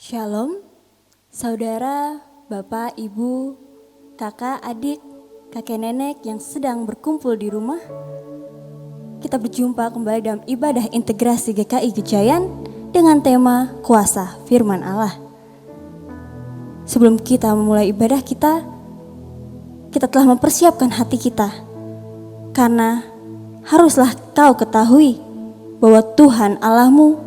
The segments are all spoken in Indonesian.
Shalom, saudara, bapak, ibu, kakak, adik, kakek nenek yang sedang berkumpul di rumah. Kita berjumpa kembali dalam ibadah integrasi GKI Gejayan dengan tema kuasa firman Allah. Sebelum kita memulai ibadah kita telah mempersiapkan hati kita. Karena haruslah kau ketahui bahwa Tuhan Allahmu,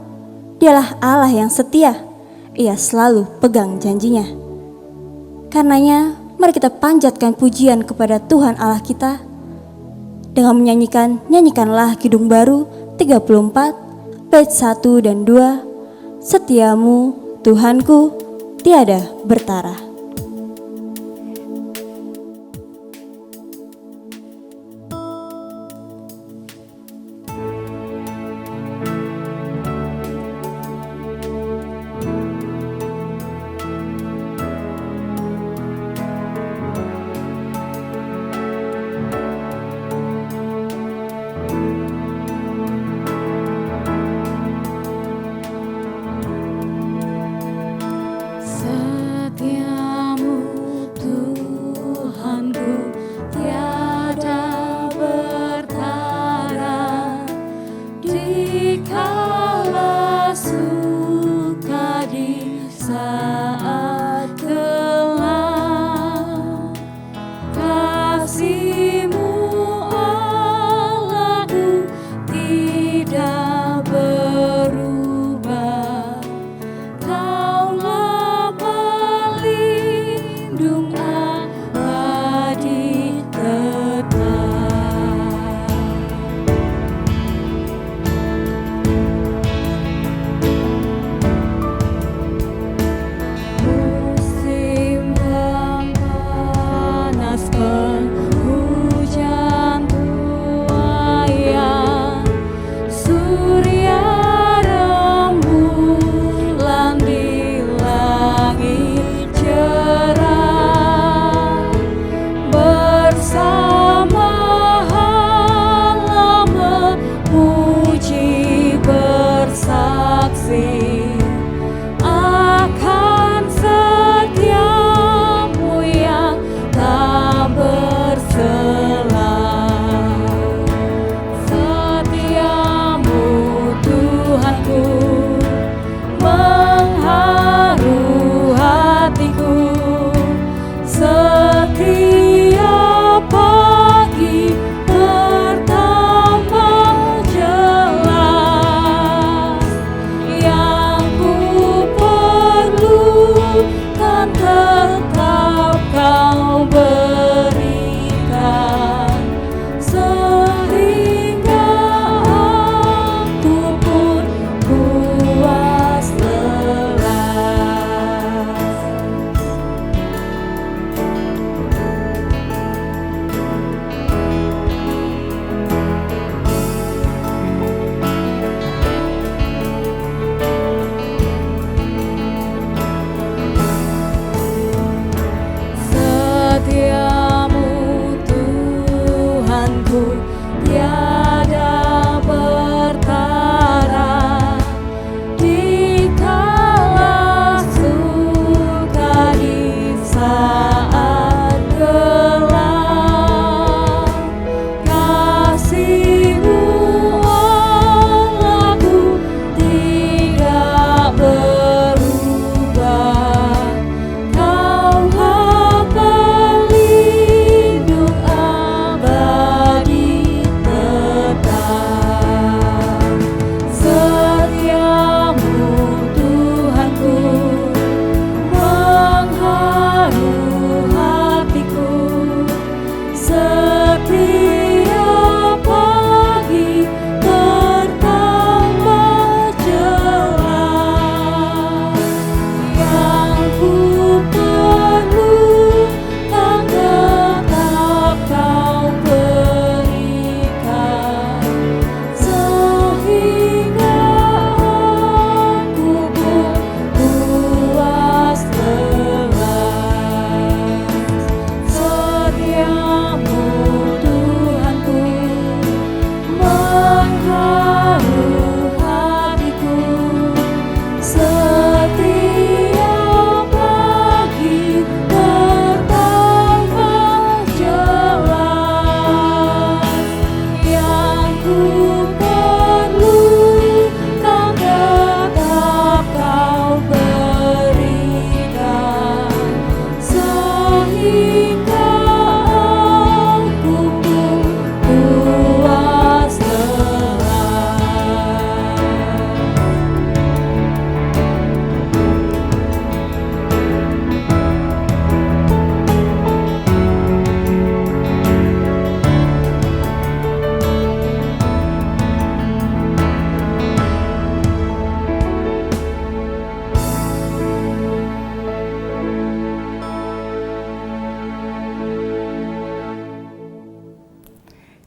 Dialah Allah yang setia. Ia selalu pegang janjinya. Karenanya, mari kita panjatkan pujian kepada Tuhan Allah kita dengan nyanyikanlah Kidung Baru 34 bait 1 dan 2. Setiamu Tuhanku tiada bertara.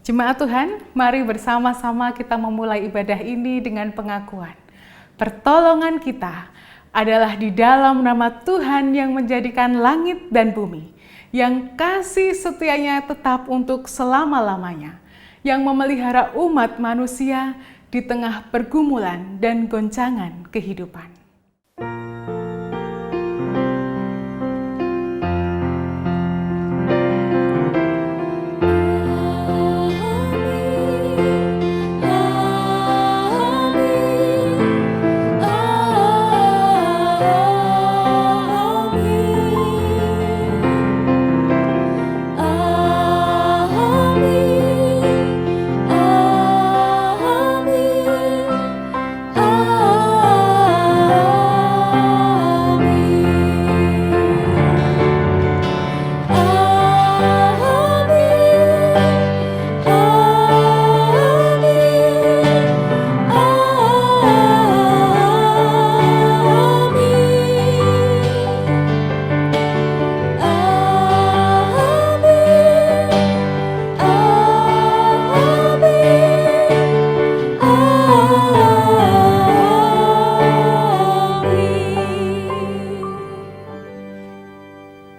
Jemaat Tuhan, mari bersama-sama kita memulai ibadah ini dengan pengakuan. Pertolongan kita adalah di dalam nama Tuhan yang menjadikan langit dan bumi, yang kasih setianya tetap untuk selama-lamanya, yang memelihara umat manusia di tengah pergumulan dan goncangan kehidupan.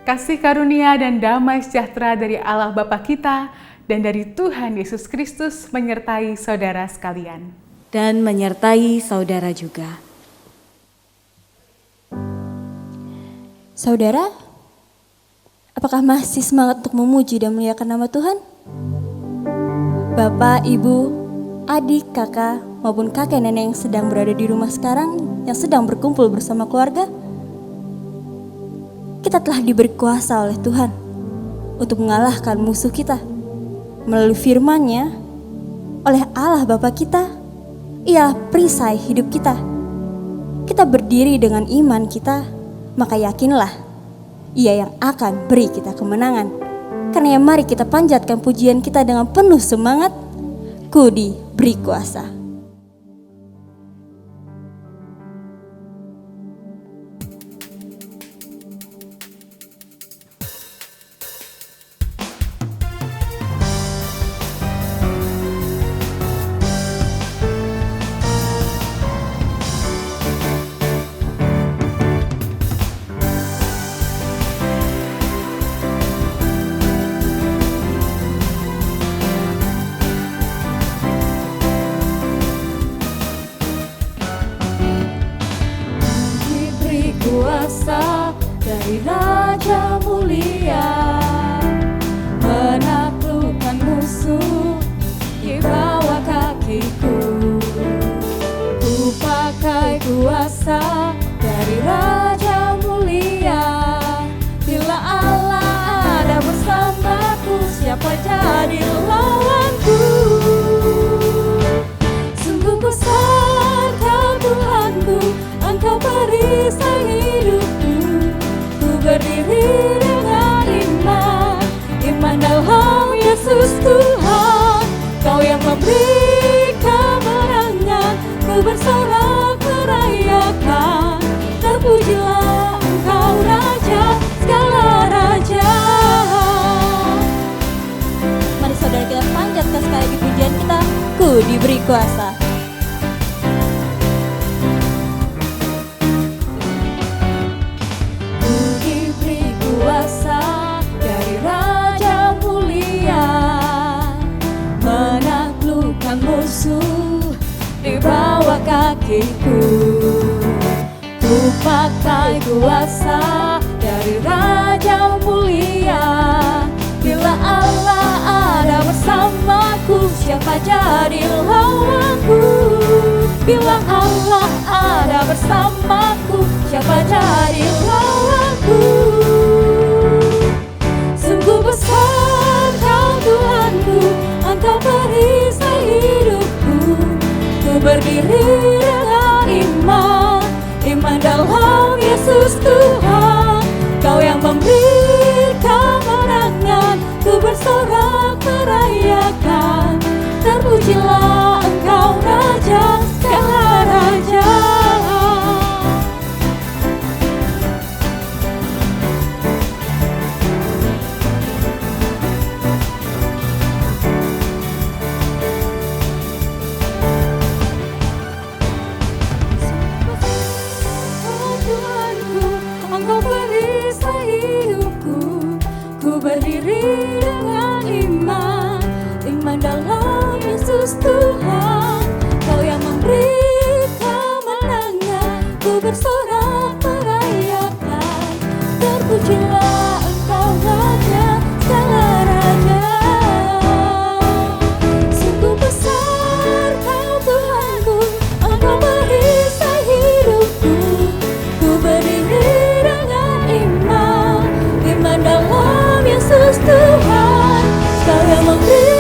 Kasih karunia dan damai sejahtera dari Allah Bapa kita dan dari Tuhan Yesus Kristus menyertai saudara sekalian. Dan menyertai saudara juga. Saudara, apakah masih semangat untuk memuji dan memuliakan nama Tuhan? Bapak, Ibu, adik, kakak, maupun kakek nenek yang sedang berada di rumah sekarang, yang sedang berkumpul bersama keluarga, kita telah diberi kuasa oleh Tuhan untuk mengalahkan musuh kita. Melalui firman-Nya, oleh Allah Bapa kita, Ia perisai hidup kita. Kita berdiri dengan iman kita, maka yakinlah Ia yang akan beri kita kemenangan. Karena mari kita panjatkan pujian kita dengan penuh semangat. Ku diberi kuasa. Kuasa dari Raja Mulia, menaklukkan musuh di bawah kakiku. Ku pakai kuasa dari Raja Mulia. Bila Allah ada bersamaku, siapa jadi lawanku? Sungguh besar Kau Tuhanku, Engkau perisai hidupku. Ku berdiri dengan iman dalam Yesus Tuhan. Kau yang memberi kemenangan, ku bersorak merayakan. Terpujilah Engkau Raja, segala raja. Mari saudara kita panjatkan sekali lagi pujian kita. Ku diberi kuasa. Kuasa dari Raja Mulia, menaklukkan musuh di bawah kakiku. Ku pakai kuasa dari Raja Mulia. Bila Allah ada bersamaku, siapa jadi lawanku? Bila Allah ada bersamaku, siapa jadi lawanku? Sungguh besar Kau Tuhanku, Engkau perisai hidupku. Ku berdiri dengan iman dalam Yesus Tuhan. Kau yang memberi kemenangan, ku bersorak merayakan. Terpujilah Engkau Raja, segala raja. Yesus Tuhan, Kau yang memberi kemenangan, ku bersorak merayakan. Terpujilah Engkau Raja, segala raja. Sungguh besar Kau Tuhanku, Engkau perisai hidupku. Ku berdiri dengan iman, iman dalam Yesus Tuhan, Kau yang memberi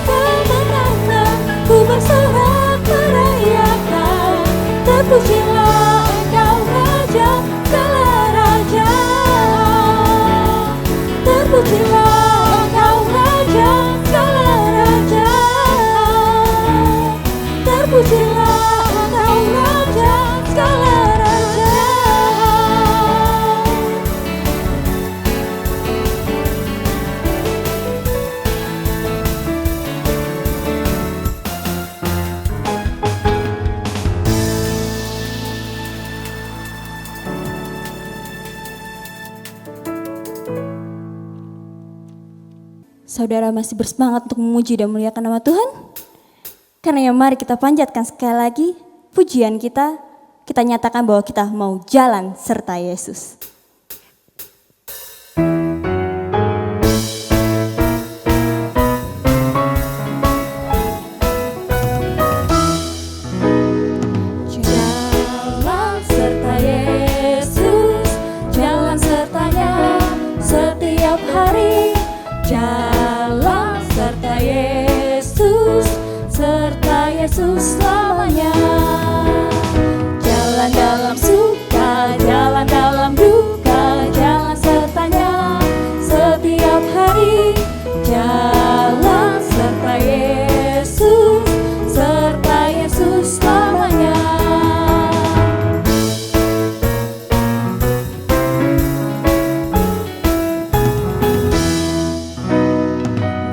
kemenangan, ku bersorak merayakan. Terpujilah Engkau Raja, segala raja. Terpujilah Engkau Raja, segala raja. Terpujilah Engkau Raja, segala raja. Saudara masih bersemangat untuk memuji dan memuliakan nama Tuhan? Karena mari kita panjatkan sekali lagi pujian kita nyatakan bahwa kita mau jalan serta Yesus. Jalan serta Yesus, jalan sertanya setiap hari. Jalan serta Yesus, serta Yesus selamanya. Jalan dalam suka, jalan dalam duka, jalan sertanya setiap hari. Jalan serta Yesus, serta Yesus selamanya.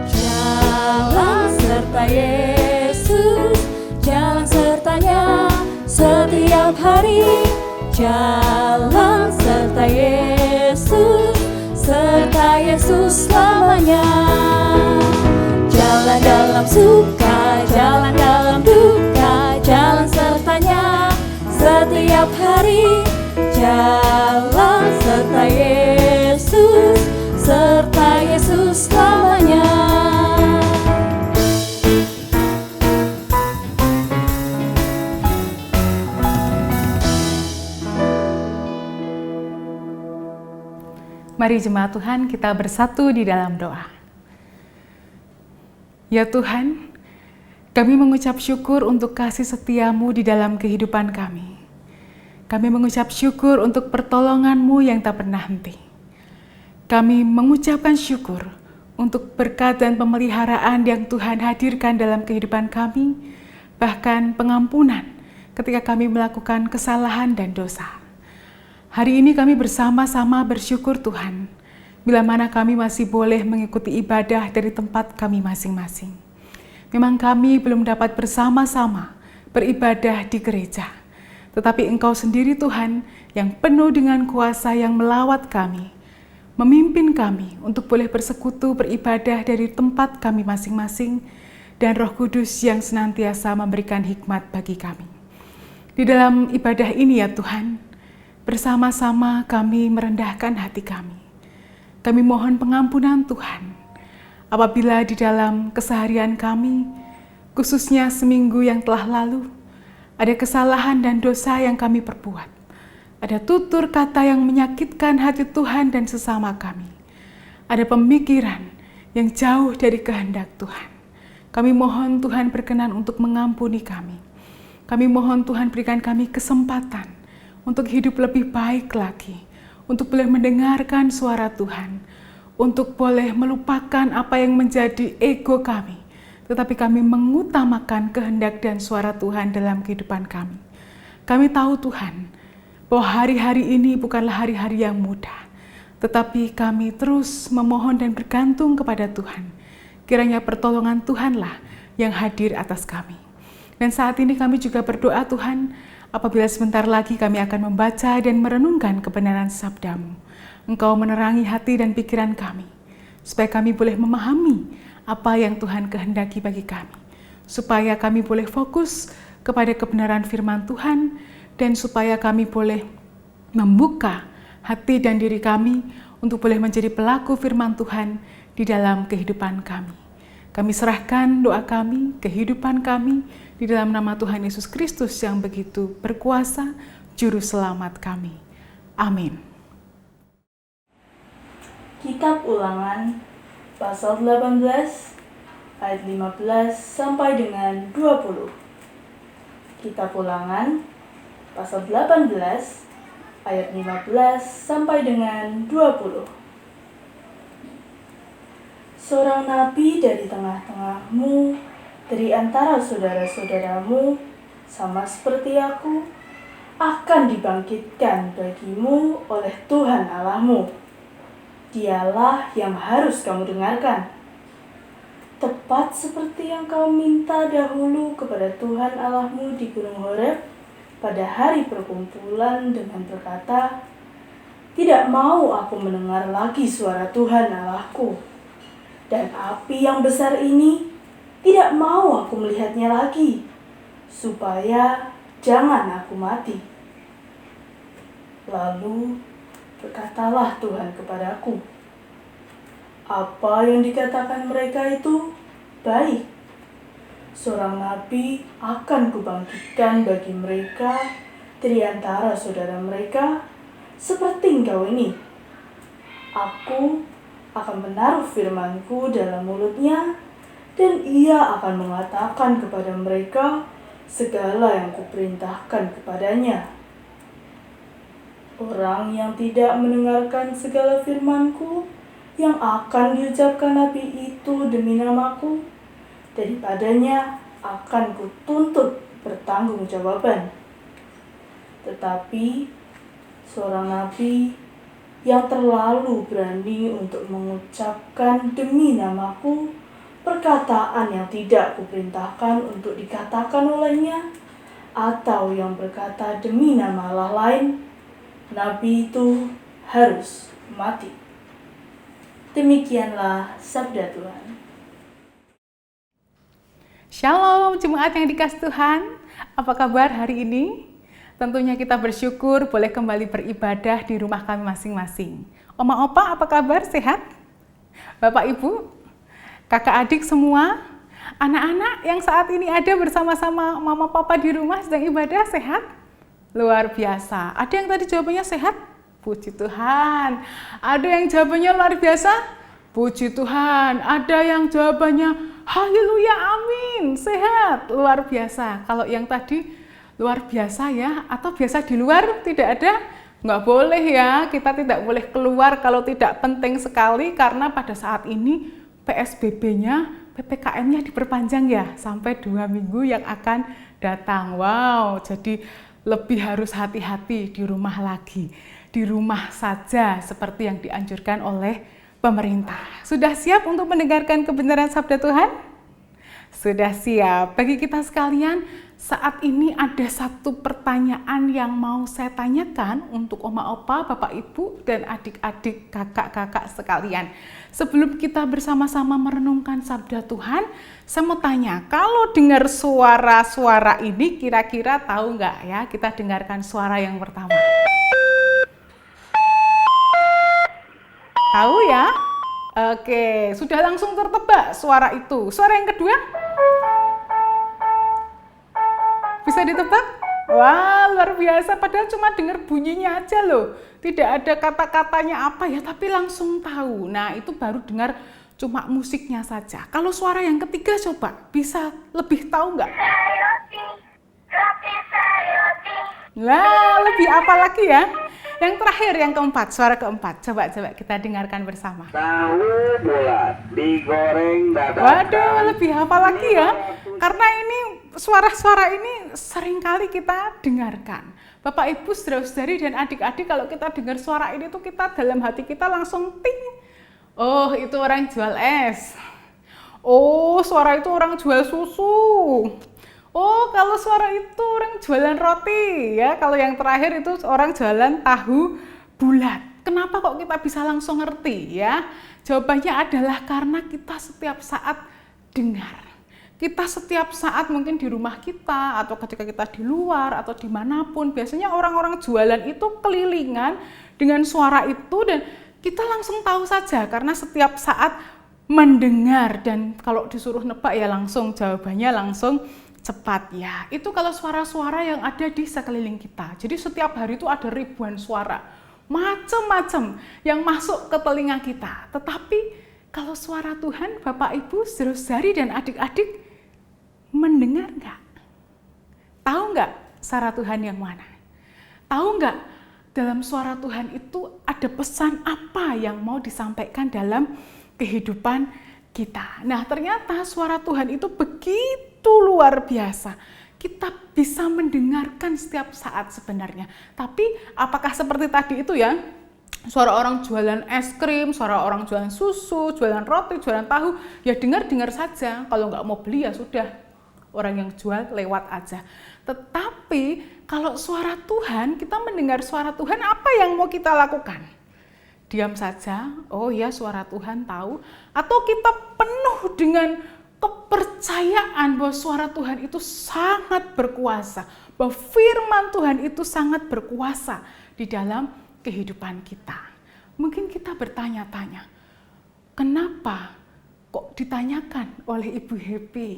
Jalan serta Yesus, jalan sertanya setiap hari. Jalan serta Yesus, serta Yesus selamanya. Jalan dalam suka, jalan dalam duka, jalan sertanya setiap hari. Jalan serta Yesus, serta Yesus selamanya. Mari jemaat Tuhan, kita bersatu di dalam doa. Ya Tuhan, kami mengucap syukur untuk kasih setia-Mu di dalam kehidupan kami. Kami mengucap syukur untuk pertolongan-Mu yang tak pernah henti. Kami mengucapkan syukur untuk berkat dan pemeliharaan yang Tuhan hadirkan dalam kehidupan kami, bahkan pengampunan ketika kami melakukan kesalahan dan dosa. Hari ini kami bersama-sama bersyukur Tuhan, bila mana kami masih boleh mengikuti ibadah dari tempat kami masing-masing. Memang kami belum dapat bersama-sama beribadah di gereja, tetapi Engkau sendiri Tuhan yang penuh dengan kuasa yang melawat kami, memimpin kami untuk boleh bersekutu beribadah dari tempat kami masing-masing, dan Roh Kudus yang senantiasa memberikan hikmat bagi kami. Di dalam ibadah ini ya Tuhan, bersama-sama kami merendahkan hati kami. Kami mohon pengampunan Tuhan, apabila di dalam keseharian kami, khususnya seminggu yang telah lalu, ada kesalahan dan dosa yang kami perbuat. Ada tutur kata yang menyakitkan hati Tuhan dan sesama kami. Ada pemikiran yang jauh dari kehendak Tuhan. Kami mohon Tuhan berkenan untuk mengampuni kami. Kami mohon Tuhan berikan kami kesempatan untuk hidup lebih baik lagi, untuk boleh mendengarkan suara Tuhan, untuk boleh melupakan apa yang menjadi ego kami, tetapi kami mengutamakan kehendak dan suara Tuhan dalam kehidupan kami. Kami tahu Tuhan, bahwa hari-hari ini bukanlah hari-hari yang mudah, tetapi kami terus memohon dan bergantung kepada Tuhan. Kiranya pertolongan Tuhanlah yang hadir atas kami. Dan saat ini kami juga berdoa Tuhan, apabila sebentar lagi kami akan membaca dan merenungkan kebenaran sabda-Mu. Engkau menerangi hati dan pikiran kami, supaya kami boleh memahami apa yang Tuhan kehendaki bagi kami. supaya kami boleh fokus kepada kebenaran firman Tuhan, dan supaya kami boleh membuka hati dan diri kami untuk boleh menjadi pelaku firman Tuhan di dalam kehidupan kami. Kami serahkan doa kami, kehidupan kami di dalam nama Tuhan Yesus Kristus yang begitu berkuasa, Juru Selamat kami. Amin. Kitab Ulangan pasal 18 ayat 15 sampai dengan 20. Kitab Ulangan pasal 18 ayat 15 sampai dengan 20. Seorang nabi dari tengah-tengahmu, dari antara saudara-saudaramu, sama seperti aku, akan dibangkitkan bagimu oleh Tuhan Allahmu. Dialah yang harus kamu dengarkan. Tepat seperti yang kau minta dahulu kepada Tuhan Allahmu di Gunung Horeb pada hari perkumpulan dengan berkata, "Tidak mau aku mendengar lagi suara Tuhan Allahku. Dan api yang besar ini tidak mau aku melihatnya lagi, supaya jangan aku mati." Lalu berkatalah Tuhan kepadaku, "Apa yang dikatakan mereka itu baik. Seorang nabi akan kubangkitkan bagi mereka dari antara saudara mereka, seperti engkau ini. Aku akan menaruh firmanku dalam mulutnya, dan ia akan mengatakan kepada mereka segala yang kuperintahkan kepadanya. Orang yang tidak mendengarkan segala firmanku yang akan diucapkan nabi itu demi namaku, daripadanya akan kutuntut pertanggungjawaban. Tetapi seorang nabi yang terlalu berani untuk mengucapkan demi namaku perkataan yang tidak kuperintahkan untuk dikatakan olehnya, atau yang berkata demi nama Allah lain, nabi itu harus mati." Demikianlah sabda Tuhan. Shalom jemaat yang dikasih Tuhan, apa kabar hari ini? Tentunya kita bersyukur boleh kembali beribadah di rumah kami masing-masing. Oma opa apa kabar, sehat? Bapak ibu, kakak adik semua, anak-anak yang saat ini ada bersama-sama mama papa di rumah sedang ibadah, sehat? Luar biasa. Ada yang tadi jawabannya sehat? Puji Tuhan. Ada yang jawabannya luar biasa? Puji Tuhan. Ada yang jawabannya haleluya, amin, sehat, luar biasa. Kalau yang tadi luar biasa ya, atau biasa di luar tidak ada? Nggak boleh ya, kita tidak boleh keluar kalau tidak penting sekali, karena pada saat ini PSBB-nya, PPKM-nya diperpanjang ya, sampai 2 minggu yang akan datang. Wow, jadi lebih harus hati-hati di rumah lagi. Di rumah saja seperti yang dianjurkan oleh pemerintah. Sudah siap untuk mendengarkan kebenaran sabda Tuhan? Sudah siap. Bagi kita sekalian, saat ini ada satu pertanyaan yang mau saya tanyakan untuk oma opa, bapak ibu, dan adik-adik, kakak-kakak sekalian. Sebelum kita bersama-sama merenungkan sabda Tuhan, saya mau tanya, kalau dengar suara-suara ini kira-kira tahu nggak ya? Kita dengarkan suara yang pertama. Tahu ya? Oke, sudah langsung tertebak suara itu. Suara yang kedua? Bisa ditebak? Wah, luar biasa. Padahal cuma dengar bunyinya aja loh. Tidak ada kata-katanya apa ya, tapi langsung tahu. Nah, itu baru dengar cuma musiknya saja. Kalau suara yang ketiga coba, bisa lebih tahu nggak? Nah, lebih apa lagi ya? Yang terakhir, yang keempat, suara keempat. Coba kita dengarkan bersama. Tahu bulat digoreng dadakan. Waduh, lebih apa lagi ya? Karena ini suara-suara ini seringkali kita dengarkan. Bapak Ibu, saudara-saudari dan adik-adik, kalau kita dengar suara ini tuh kita dalam hati kita langsung ting. Oh, itu orang jual es. Oh, suara itu orang jual susu. Oh, kalau suara itu orang jualan roti ya. Kalau yang terakhir itu orang jualan tahu bulat. Kenapa kok kita bisa langsung ngerti ya? Jawabannya adalah karena kita setiap saat dengar. Kita setiap saat mungkin di rumah kita atau ketika kita di luar atau dimanapun, biasanya orang-orang jualan itu kelilingan dengan suara itu dan kita langsung tahu saja karena setiap saat mendengar, dan kalau disuruh nebak ya langsung jawabannya langsung cepat ya. Itu kalau suara-suara yang ada di sekeliling kita. Jadi setiap hari itu ada ribuan suara, macam-macam yang masuk ke telinga kita. Tetapi kalau suara Tuhan, Bapak Ibu, saudara-saudari dan adik-adik, mendengar nggak? Tahu nggak suara Tuhan yang mana? Tahu nggak dalam suara Tuhan itu ada pesan apa yang mau disampaikan dalam kehidupan kita? Nah, ternyata suara Tuhan itu begitu luar biasa. Kita bisa mendengarkan setiap saat sebenarnya. Tapi apakah seperti tadi itu ya? Suara orang jualan es krim, suara orang jualan susu, jualan roti, jualan tahu, ya dengar-dengar saja. Kalau nggak mau beli ya sudah, orang yang jual lewat aja. Tetapi kalau suara Tuhan, kita mendengar suara Tuhan, apa yang mau kita lakukan? Diam saja, oh ya suara Tuhan tahu, atau kita penuh dengan kepercayaan bahwa suara Tuhan itu sangat berkuasa, bahwa firman Tuhan itu sangat berkuasa di dalam kehidupan kita. Mungkin kita bertanya-tanya, kenapa kok ditanyakan oleh Ibu Happy?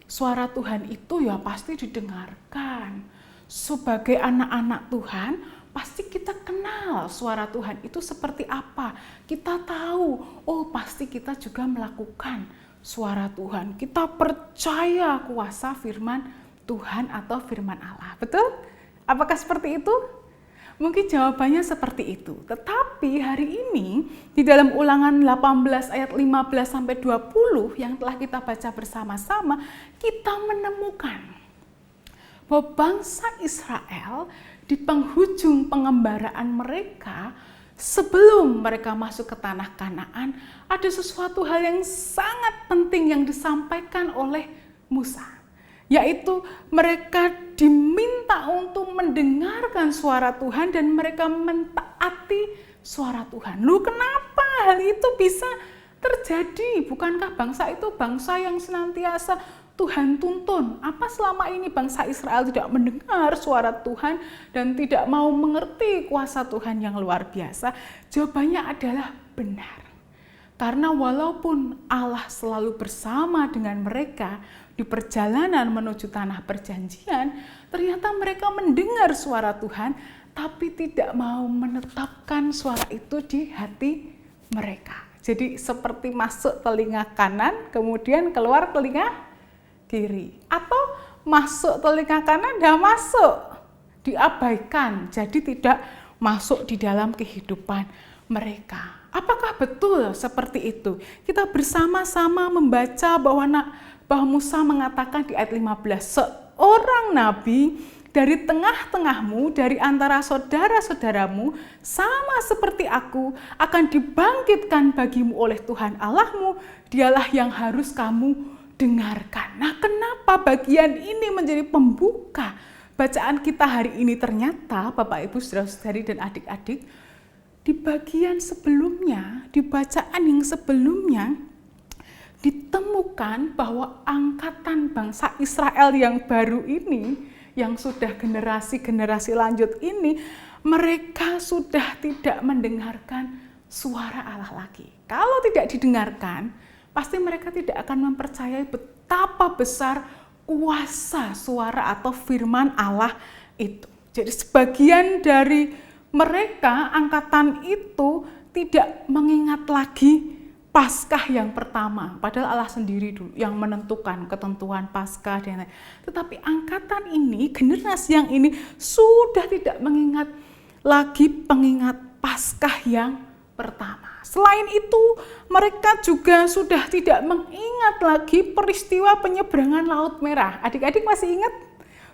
Suara Tuhan itu ya pasti didengarkan. Sebagai anak-anak Tuhan, pasti kita kenal suara Tuhan itu seperti apa. Kita tahu, oh pasti kita juga melakukan suara Tuhan. Kita percaya kuasa firman Tuhan atau firman Allah. Betul? Apakah seperti itu? Mungkin jawabannya seperti itu. Tetapi hari ini di dalam Ulangan 18 ayat 15-20 yang telah kita baca bersama-sama, kita menemukan bahwa bangsa Israel di penghujung pengembaraan mereka, sebelum mereka masuk ke tanah Kanaan, ada sesuatu hal yang sangat penting yang disampaikan oleh Musa. Yaitu mereka diminta untuk mendengarkan suara Tuhan dan mereka mentaati suara Tuhan. Loh, kenapa hal itu bisa terjadi? Bukankah bangsa itu bangsa yang senantiasa Tuhan tuntun? Apa selama ini bangsa Israel tidak mendengar suara Tuhan dan tidak mau mengerti kuasa Tuhan yang luar biasa? Jawabannya adalah benar. Karena walaupun Allah selalu bersama dengan mereka di perjalanan menuju tanah perjanjian, ternyata mereka mendengar suara Tuhan, tapi tidak mau menetapkan suara itu di hati mereka. Jadi seperti masuk telinga kanan, kemudian keluar telinga kiri. Atau masuk telinga kanan, dan masuk, diabaikan, jadi tidak masuk di dalam kehidupan mereka. Apakah betul seperti itu? Kita bersama-sama membaca bahwa Musa mengatakan di ayat 15, seorang nabi dari tengah-tengahmu, dari antara saudara-saudaramu, sama seperti aku, akan dibangkitkan bagimu oleh Tuhan Allahmu, dialah yang harus kamu dengarkan. Nah, kenapa bagian ini menjadi pembuka bacaan kita hari ini? Ternyata Bapak Ibu, saudara-saudari dan adik-adik, di bagian sebelumnya, di bacaan yang sebelumnya, ditemukan bahwa angkatan bangsa Israel yang baru ini, yang sudah generasi-generasi lanjut ini, mereka sudah tidak mendengarkan suara Allah lagi. Kalau tidak didengarkan, pasti mereka tidak akan mempercayai betapa besar kuasa suara atau firman Allah itu. Jadi sebagian dari mereka, angkatan itu, tidak mengingat lagi Paskah yang pertama, padahal Allah sendiri dulu yang menentukan ketentuan Paskah dan lain-lain. Tetapi angkatan ini, generasi yang ini sudah tidak mengingat lagi pengingat Paskah yang pertama. Selain itu, mereka juga sudah tidak mengingat lagi peristiwa penyeberangan Laut Merah. Adik-adik masih ingat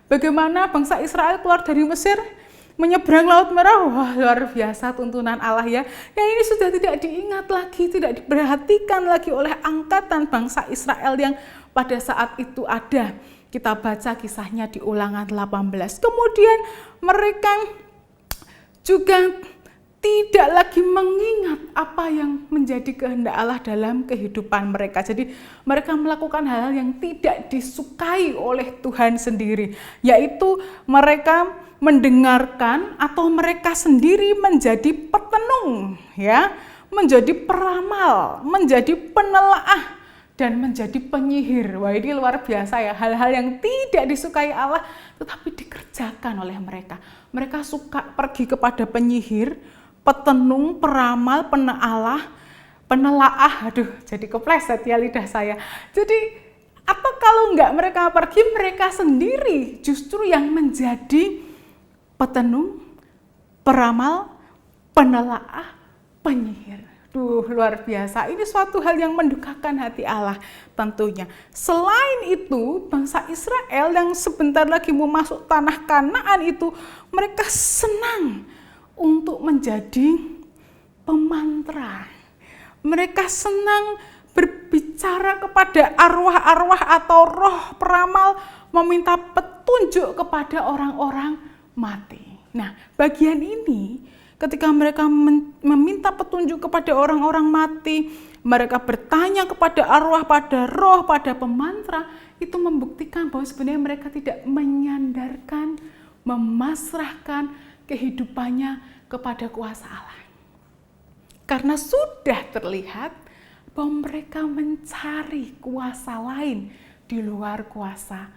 bagaimana bangsa Israel keluar dari Mesir? Menyeberang Laut Merah, wah luar biasa tuntunan Allah ya. Yang ini sudah tidak diingat lagi, tidak diperhatikan lagi oleh angkatan bangsa Israel yang pada saat itu ada. Kita baca kisahnya di Ulangan 18. Kemudian mereka juga tidak lagi mengingat apa yang menjadi kehendak Allah dalam kehidupan mereka. Jadi mereka melakukan hal-hal yang tidak disukai oleh Tuhan sendiri, yaitu mereka mendengarkan atau mereka sendiri menjadi petenung, ya, menjadi peramal, menjadi penelaah, dan menjadi penyihir. Wah, ini luar biasa ya, hal-hal yang tidak disukai Allah tetapi dikerjakan oleh mereka. Mereka suka pergi kepada penyihir, petenung, peramal, penelaah, aduh jadi kepleset ya lidah saya. Jadi apa kalau enggak mereka pergi, mereka sendiri justru yang menjadi petenung, peramal, penelaah, penyihir. Duh, luar biasa. Ini suatu hal yang mendukakan hati Allah tentunya. Selain itu, bangsa Israel yang sebentar lagi mau masuk tanah Kanaan itu, mereka senang untuk menjadi pemantra. Mereka senang berbicara kepada arwah-arwah atau roh peramal, meminta petunjuk kepada orang-orang mati. Nah, bagian ini ketika mereka meminta petunjuk kepada orang-orang mati, mereka bertanya kepada arwah, pada roh, pada pemantra, itu membuktikan bahwa sebenarnya mereka tidak menyandarkan, memasrahkan kehidupannya kepada kuasa Allah. Karena sudah terlihat bahwa mereka mencari kuasa lain di luar kuasa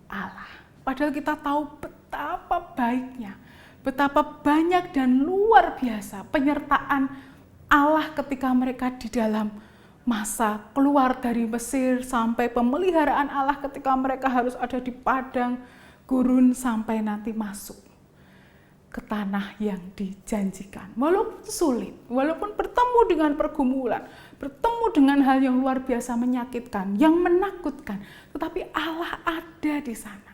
Allah. Padahal kita tahu betapa baiknya, betapa banyak dan luar biasa penyertaan Allah ketika mereka di dalam masa keluar dari Mesir, sampai pemeliharaan Allah ketika mereka harus ada di padang gurun sampai nanti masuk ke tanah yang dijanjikan. Walaupun sulit, walaupun bertemu dengan pergumulan, bertemu dengan hal yang luar biasa menyakitkan, yang menakutkan, tetapi Allah ada di sana.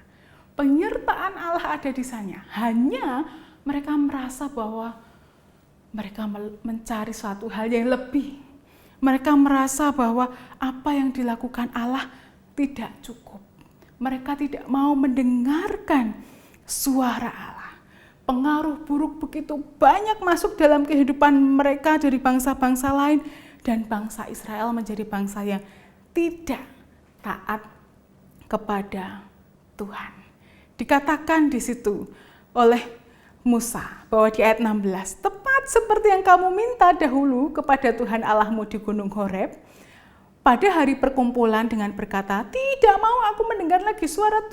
Penyertaan Allah ada di sana. Hanya mereka merasa bahwa mereka mencari suatu hal yang lebih. Mereka merasa bahwa apa yang dilakukan Allah tidak cukup. Mereka tidak mau mendengarkan suara Allah. Pengaruh buruk begitu banyak masuk dalam kehidupan mereka dari bangsa-bangsa lain, dan bangsa Israel menjadi bangsa yang tidak taat kepada Tuhan. Dikatakan di situ oleh Musa bahwa di ayat 16, tepat seperti yang kamu minta dahulu kepada Tuhan Allahmu di Gunung Horeb, pada hari perkumpulan dengan berkata, tidak mau aku mendengar lagi suara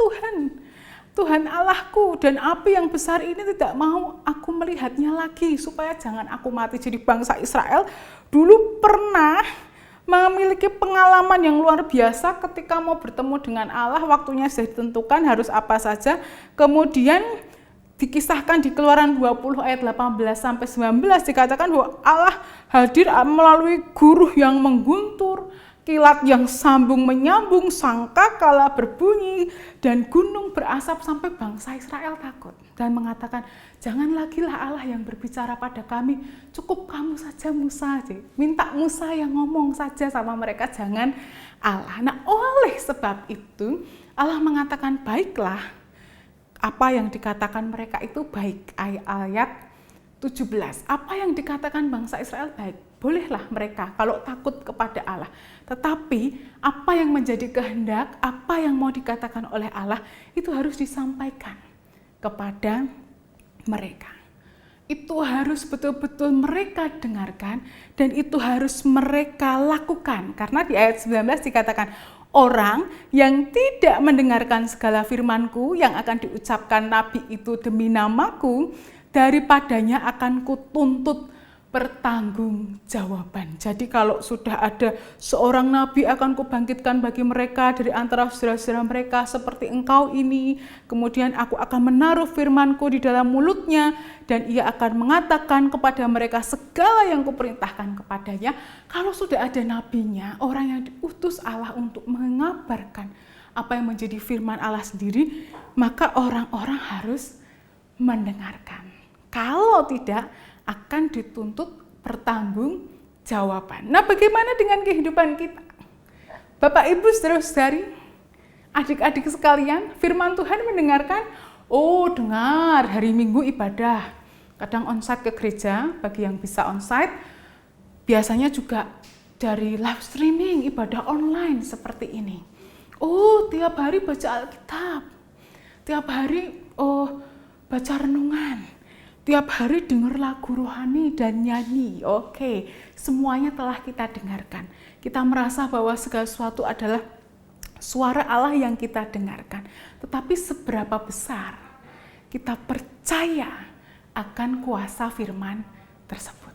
Tuhan Allahku, dan api yang besar ini tidak mau aku melihatnya lagi, supaya jangan aku mati. Jadi bangsa Israel dulu pernah memiliki pengalaman yang luar biasa ketika mau bertemu dengan Allah, waktunya sudah ditentukan harus apa saja. Kemudian dikisahkan di Keluaran 20 ayat 18 sampai 19 dikatakan bahwa Allah hadir melalui guruh yang mengguntur, kilat yang sambung menyambung, sangkakala berbunyi, dan gunung berasap, sampai bangsa Israel takut dan mengatakan, jangan lagi lah Allah yang berbicara pada kami, cukup kamu saja Musa, minta Musa yang ngomong saja sama mereka, jangan Allah. Nah, oleh sebab itu Allah mengatakan, baiklah, apa yang dikatakan mereka itu baik. Ayat 17, apa yang dikatakan bangsa Israel baik, bolehlah mereka kalau takut kepada Allah. Tetapi apa yang menjadi kehendak, apa yang mau dikatakan oleh Allah, itu harus disampaikan kepada mereka. Itu harus betul-betul mereka dengarkan, dan itu harus mereka lakukan. Karena di ayat 19 dikatakan, orang yang tidak mendengarkan segala firman-Ku yang akan diucapkan nabi itu demi nama-Ku, daripadanya akan kutuntut pertanggungjawaban. Jadi kalau sudah ada seorang nabi akan kubangkitkan bagi mereka dari antara saudara-saudara mereka seperti engkau ini, kemudian aku akan menaruh firman-Ku di dalam mulutnya, dan ia akan mengatakan kepada mereka segala yang kuperintahkan kepadanya. Kalau sudah ada nabinya, orang yang diutus Allah untuk mengabarkan apa yang menjadi firman Allah sendiri, maka orang-orang harus mendengarkan. Kalau tidak, akan dituntut pertanggungjawaban. Nah, bagaimana dengan kehidupan kita? Bapak, Ibu, saudara-saudari, adik-adik sekalian, firman Tuhan mendengarkan, oh dengar, hari Minggu ibadah, Kadang onsite ke gereja, bagi yang bisa onsite, biasanya juga dari live streaming, ibadah online seperti ini. Oh, tiap hari baca Alkitab, tiap hari baca renungan, tiap hari dengar lagu rohani dan nyanyi. Oke, semuanya telah kita dengarkan. Kita merasa bahwa segala sesuatu adalah suara Allah yang kita dengarkan. Tetapi seberapa besar kita percaya akan kuasa firman tersebut?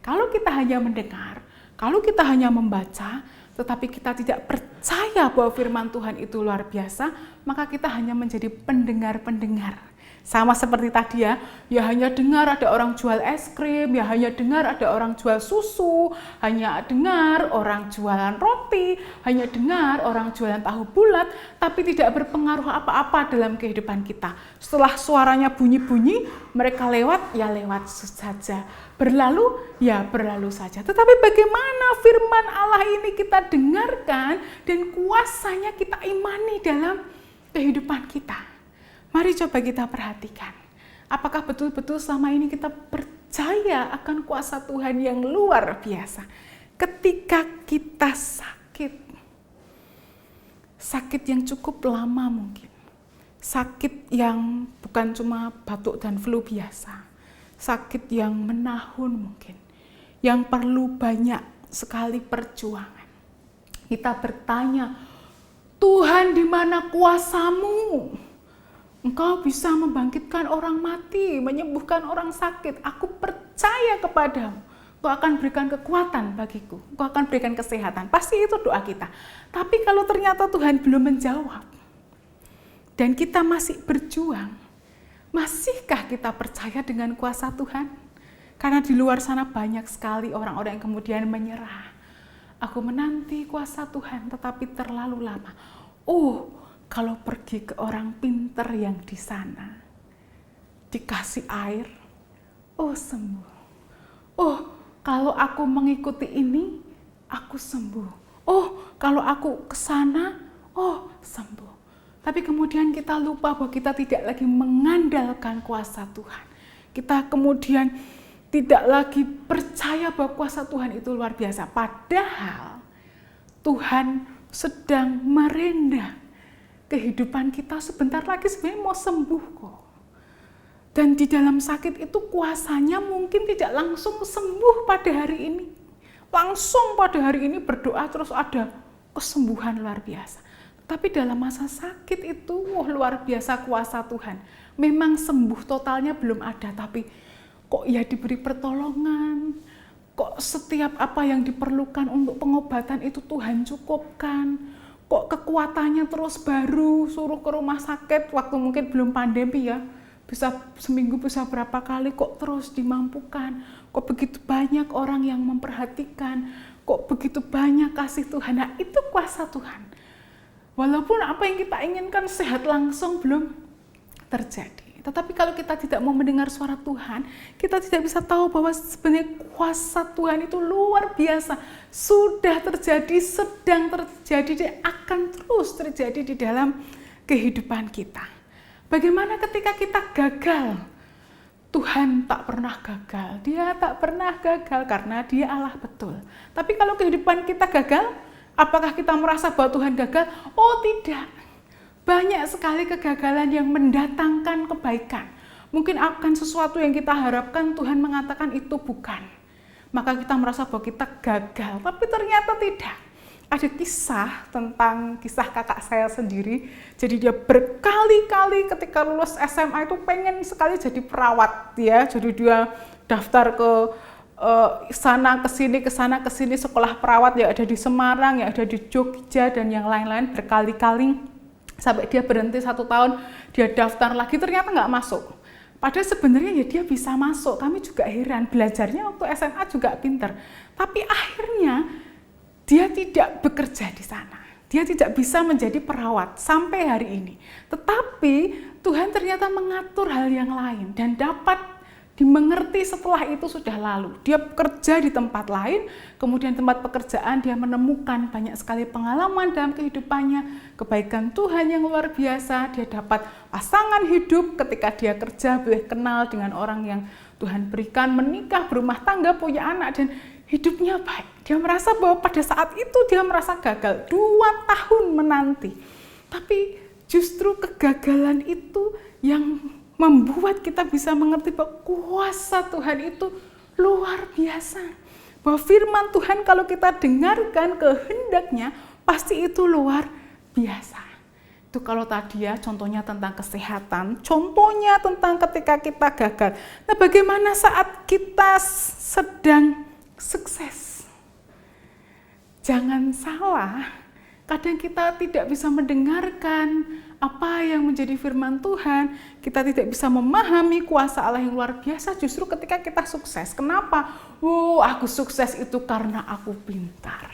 Kalau kita hanya mendengar, kalau kita hanya membaca, tetapi kita tidak percaya bahwa firman Tuhan itu luar biasa, maka kita hanya menjadi pendengar-pendengar. Sama seperti tadi ya hanya dengar ada orang jual es krim, ya hanya dengar ada orang jual susu, hanya dengar orang jualan roti, hanya dengar orang jualan tahu bulat, tapi tidak berpengaruh apa-apa dalam kehidupan kita. Setelah suaranya bunyi-bunyi, mereka lewat saja. Berlalu, ya berlalu saja. Tetapi bagaimana firman Allah ini kita dengarkan dan kuasanya kita imani dalam kehidupan kita? Mari coba kita perhatikan, apakah betul-betul selama ini kita percaya akan kuasa Tuhan yang luar biasa. Ketika kita sakit yang cukup lama mungkin, sakit yang bukan cuma batuk dan flu biasa, sakit yang menahun mungkin, yang perlu banyak sekali perjuangan. Kita bertanya, Tuhan di mana kuasamu? Engkau bisa membangkitkan orang mati, menyembuhkan orang sakit. Aku percaya kepadamu. Engkau akan berikan kekuatan bagiku. Engkau akan berikan kesehatan. Pasti itu doa kita. Tapi kalau ternyata Tuhan belum menjawab, dan kita masih berjuang, masihkah kita percaya dengan kuasa Tuhan? Karena di luar sana banyak sekali orang-orang yang kemudian menyerah. Aku menanti kuasa Tuhan, tetapi terlalu lama. Kalau pergi ke orang pinter yang di sana, dikasih air, sembuh. Kalau aku mengikuti ini, aku sembuh. Kalau aku ke sana, sembuh. Tapi kemudian kita lupa bahwa kita tidak lagi mengandalkan kuasa Tuhan. Kita kemudian tidak lagi percaya bahwa kuasa Tuhan itu luar biasa. Padahal Tuhan sedang merendam kehidupan kita, sebentar lagi sebenarnya mau sembuh kok. Dan di dalam sakit itu kuasanya mungkin tidak langsung sembuh pada hari ini. Langsung pada hari ini berdoa terus ada kesembuhan luar biasa. Tapi dalam masa sakit itu luar biasa kuasa Tuhan. Memang sembuh totalnya belum ada, tapi kok ya diberi pertolongan. Kok setiap apa yang diperlukan untuk pengobatan itu Tuhan cukupkan. Kok kekuatannya terus baru, suruh ke rumah sakit waktu mungkin belum pandemi ya, bisa seminggu bisa berapa kali, kok terus dimampukan, kok begitu banyak orang yang memperhatikan, kok begitu banyak kasih Tuhan. Nah itu kuasa Tuhan. Walaupun apa yang kita inginkan sehat langsung belum terjadi. Tetapi kalau kita tidak mau mendengar suara Tuhan, kita tidak bisa tahu bahwa sebenarnya kuasa Tuhan itu luar biasa. Sudah terjadi, sedang terjadi, dan akan terus terjadi di dalam kehidupan kita. Bagaimana ketika kita gagal? Tuhan tak pernah gagal. Dia tak pernah gagal karena Dia Allah betul. Tapi kalau kehidupan kita gagal, apakah kita merasa bahwa Tuhan gagal? Tidak. Banyak sekali kegagalan yang mendatangkan kebaikan. Mungkin akan sesuatu yang kita harapkan Tuhan mengatakan itu bukan. Maka kita merasa bahwa kita gagal, tapi ternyata tidak. Ada kisah kakak saya sendiri. Jadi dia berkali-kali ketika lulus SMA itu pengen sekali jadi perawat ya. Jadi dia daftar ke sana kesini sekolah perawat yang ada di Semarang, yang ada di Jogja dan yang lain-lain berkali-kali. Sampai dia berhenti 1 tahun, dia daftar lagi, ternyata nggak masuk. Padahal sebenarnya ya dia bisa masuk, kami juga heran, belajarnya waktu SMA juga pinter. Tapi akhirnya dia tidak bekerja di sana, dia tidak bisa menjadi perawat sampai hari ini. Tetapi Tuhan ternyata mengatur hal yang lain dan dapat dimengerti setelah itu sudah lalu. Dia bekerja di tempat lain, kemudian tempat pekerjaan dia menemukan banyak sekali pengalaman dalam kehidupannya, kebaikan Tuhan yang luar biasa, dia dapat pasangan hidup ketika dia kerja, boleh kenal dengan orang yang Tuhan berikan, menikah, berumah tangga, punya anak, dan hidupnya baik. Dia merasa bahwa pada saat itu dia merasa gagal, 2 tahun menanti. Tapi justru kegagalan itu yang membuat kita bisa mengerti bahwa kuasa Tuhan itu luar biasa. Bahwa firman Tuhan kalau kita dengarkan kehendaknya, pasti itu luar biasa. Itu kalau tadi ya contohnya tentang kesehatan, contohnya tentang ketika kita gagal. Nah, bagaimana saat kita sedang sukses? Jangan salah, kadang kita tidak bisa mendengarkan apa yang menjadi firman Tuhan, kita tidak bisa memahami kuasa Allah yang luar biasa justru ketika kita sukses. Kenapa? Aku sukses itu karena aku pintar,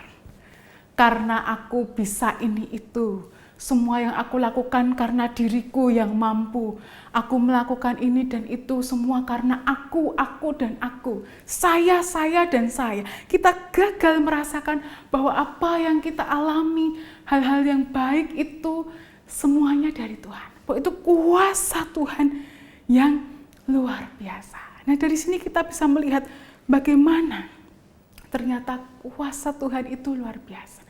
karena aku bisa ini itu. Semua yang aku lakukan karena diriku yang mampu. Aku melakukan ini dan itu semua karena aku dan aku. Saya, dan saya. Kita gagal merasakan bahwa apa yang kita alami, hal-hal yang baik itu semuanya dari Tuhan. Bahwa itu kuasa Tuhan yang luar biasa. Nah, dari sini kita bisa melihat bagaimana ternyata kuasa Tuhan itu luar biasa.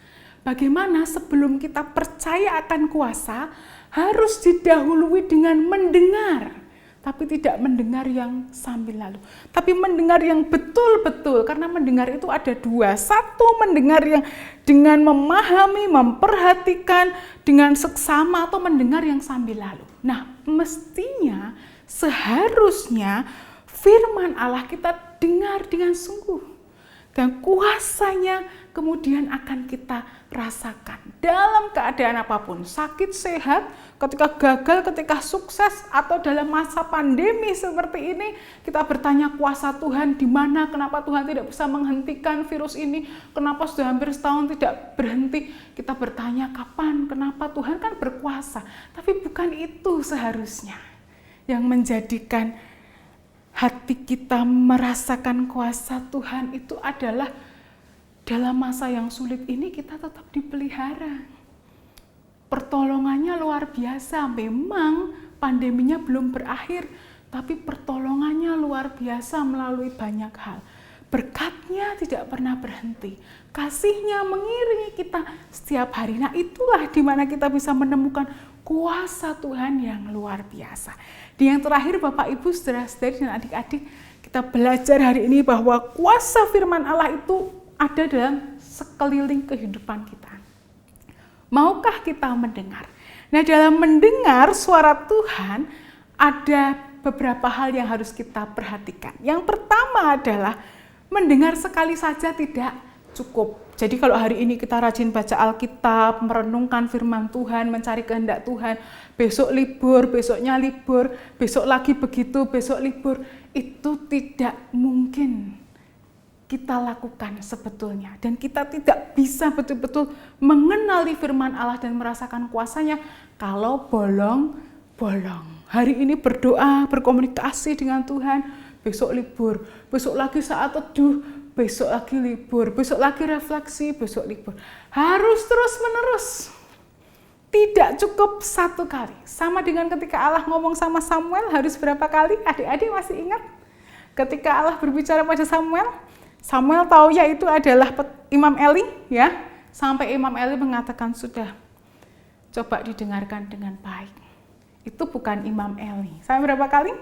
Bagaimana sebelum kita percaya akan kuasa, harus didahului dengan mendengar. Tapi tidak mendengar yang sambil lalu. Tapi mendengar yang betul-betul, karena mendengar itu ada 2. Satu, mendengar yang dengan memahami, memperhatikan, dengan seksama, atau mendengar yang sambil lalu. Nah, mestinya, seharusnya firman Allah kita dengar dengan sungguh. Dan kuasanya kemudian akan kita rasakan dalam keadaan apapun, sakit, sehat, ketika gagal, ketika sukses, atau dalam masa pandemi seperti ini, kita bertanya kuasa Tuhan di mana, kenapa Tuhan tidak bisa menghentikan virus ini, kenapa sudah hampir setahun tidak berhenti, kita bertanya kapan, kenapa, Tuhan kan berkuasa, tapi bukan itu seharusnya yang menjadikan hati kita merasakan kuasa Tuhan itu adalah dalam masa yang sulit ini kita tetap dipelihara. Pertolongannya luar biasa, memang pandeminya belum berakhir, tapi pertolongannya luar biasa melalui banyak hal. Berkatnya tidak pernah berhenti, kasihnya mengiringi kita setiap hari. Nah, itulah di mana kita bisa menemukan kuasa Tuhan yang luar biasa. Di yang terakhir, Bapak, Ibu, saudara-saudari, dan adik-adik, kita belajar hari ini bahwa kuasa firman Allah itu ada dalam sekeliling kehidupan kita. Maukah kita mendengar? Nah, dalam mendengar suara Tuhan, ada beberapa hal yang harus kita perhatikan. Yang pertama adalah mendengar sekali saja tidak cukup. Jadi kalau hari ini kita rajin baca Alkitab, merenungkan firman Tuhan, mencari kehendak Tuhan, besok libur, besoknya libur, besok lagi begitu, besok libur, itu tidak mungkin kita lakukan sebetulnya. Dan kita tidak bisa betul-betul mengenali firman Allah dan merasakan kuasanya kalau bolong-bolong. Hari ini berdoa, berkomunikasi dengan Tuhan, besok libur, besok lagi saat teduh, besok lagi libur, besok lagi refleksi, besok libur. Harus terus-menerus. Tidak cukup satu kali. Sama dengan ketika Allah ngomong sama Samuel, harus berapa kali? Adik-adik masih ingat? Ketika Allah berbicara pada Samuel, Samuel tahu ya itu adalah Imam Eli, ya. Sampai Imam Eli mengatakan, sudah, coba didengarkan dengan baik. Itu bukan Imam Eli. Sampai berapa kali?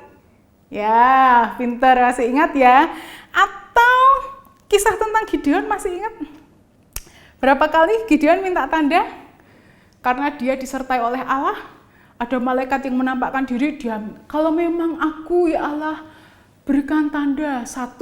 Ya, pintar, masih ingat ya. Atau kisah tentang Gideon masih ingat? Berapa kali Gideon minta tanda? Karena dia disertai oleh Allah, ada malaikat yang menampakkan diri, dia, kalau memang aku ya Allah, berikan tanda, 1,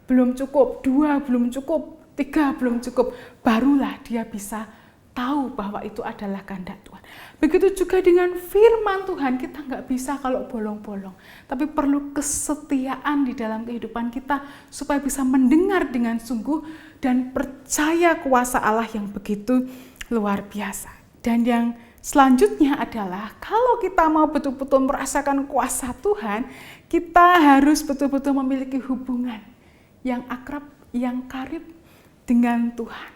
belum cukup, 2, belum cukup, 3, belum cukup. Barulah dia bisa tahu bahwa itu adalah kehendak Tuhan. Begitu juga dengan firman Tuhan, kita nggak bisa kalau bolong-bolong. Tapi perlu kesetiaan di dalam kehidupan kita supaya bisa mendengar dengan sungguh dan percaya kuasa Allah yang begitu luar biasa. Dan yang Selanjutnya adalah kalau kita mau betul-betul merasakan kuasa Tuhan, kita harus betul-betul memiliki hubungan yang akrab, yang karib dengan Tuhan.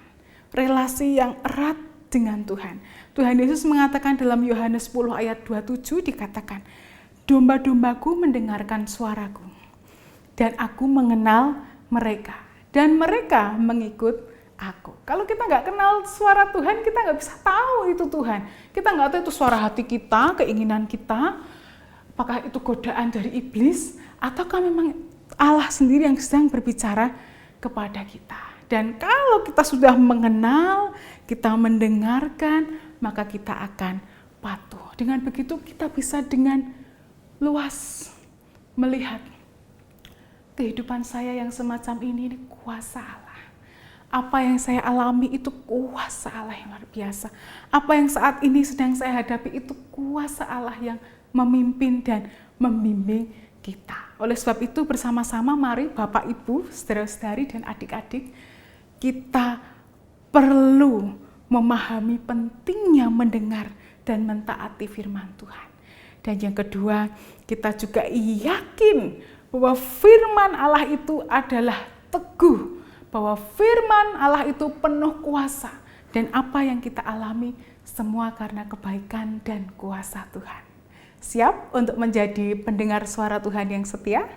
Relasi yang erat dengan Tuhan. Tuhan Yesus mengatakan dalam Yohanes 10 ayat 27 dikatakan, domba-dombaku mendengarkan suaraku, dan aku mengenal mereka, dan mereka mengikut aku. Kalau kita nggak kenal suara Tuhan, kita nggak bisa tahu itu Tuhan. Kita nggak tahu itu suara hati kita, keinginan kita, apakah itu godaan dari iblis, ataukah memang Allah sendiri yang sedang berbicara kepada kita. Dan kalau kita sudah mengenal, kita mendengarkan, maka kita akan patuh. Dengan begitu kita bisa dengan luas melihat kehidupan saya yang semacam ini kuasa Allah. Apa yang saya alami itu kuasa Allah yang luar biasa. Apa yang saat ini sedang saya hadapi itu kuasa Allah yang memimpin dan membimbing kita. Oleh sebab itu bersama-sama mari Bapak Ibu, saudara-saudari dan adik-adik, kita perlu memahami pentingnya mendengar dan mentaati firman Tuhan. Dan yang kedua, kita juga yakin bahwa firman Allah itu adalah teguh, bahwa firman Allah itu penuh kuasa, dan apa yang kita alami semua karena kebaikan dan kuasa Tuhan. Siap untuk menjadi pendengar suara Tuhan yang setia?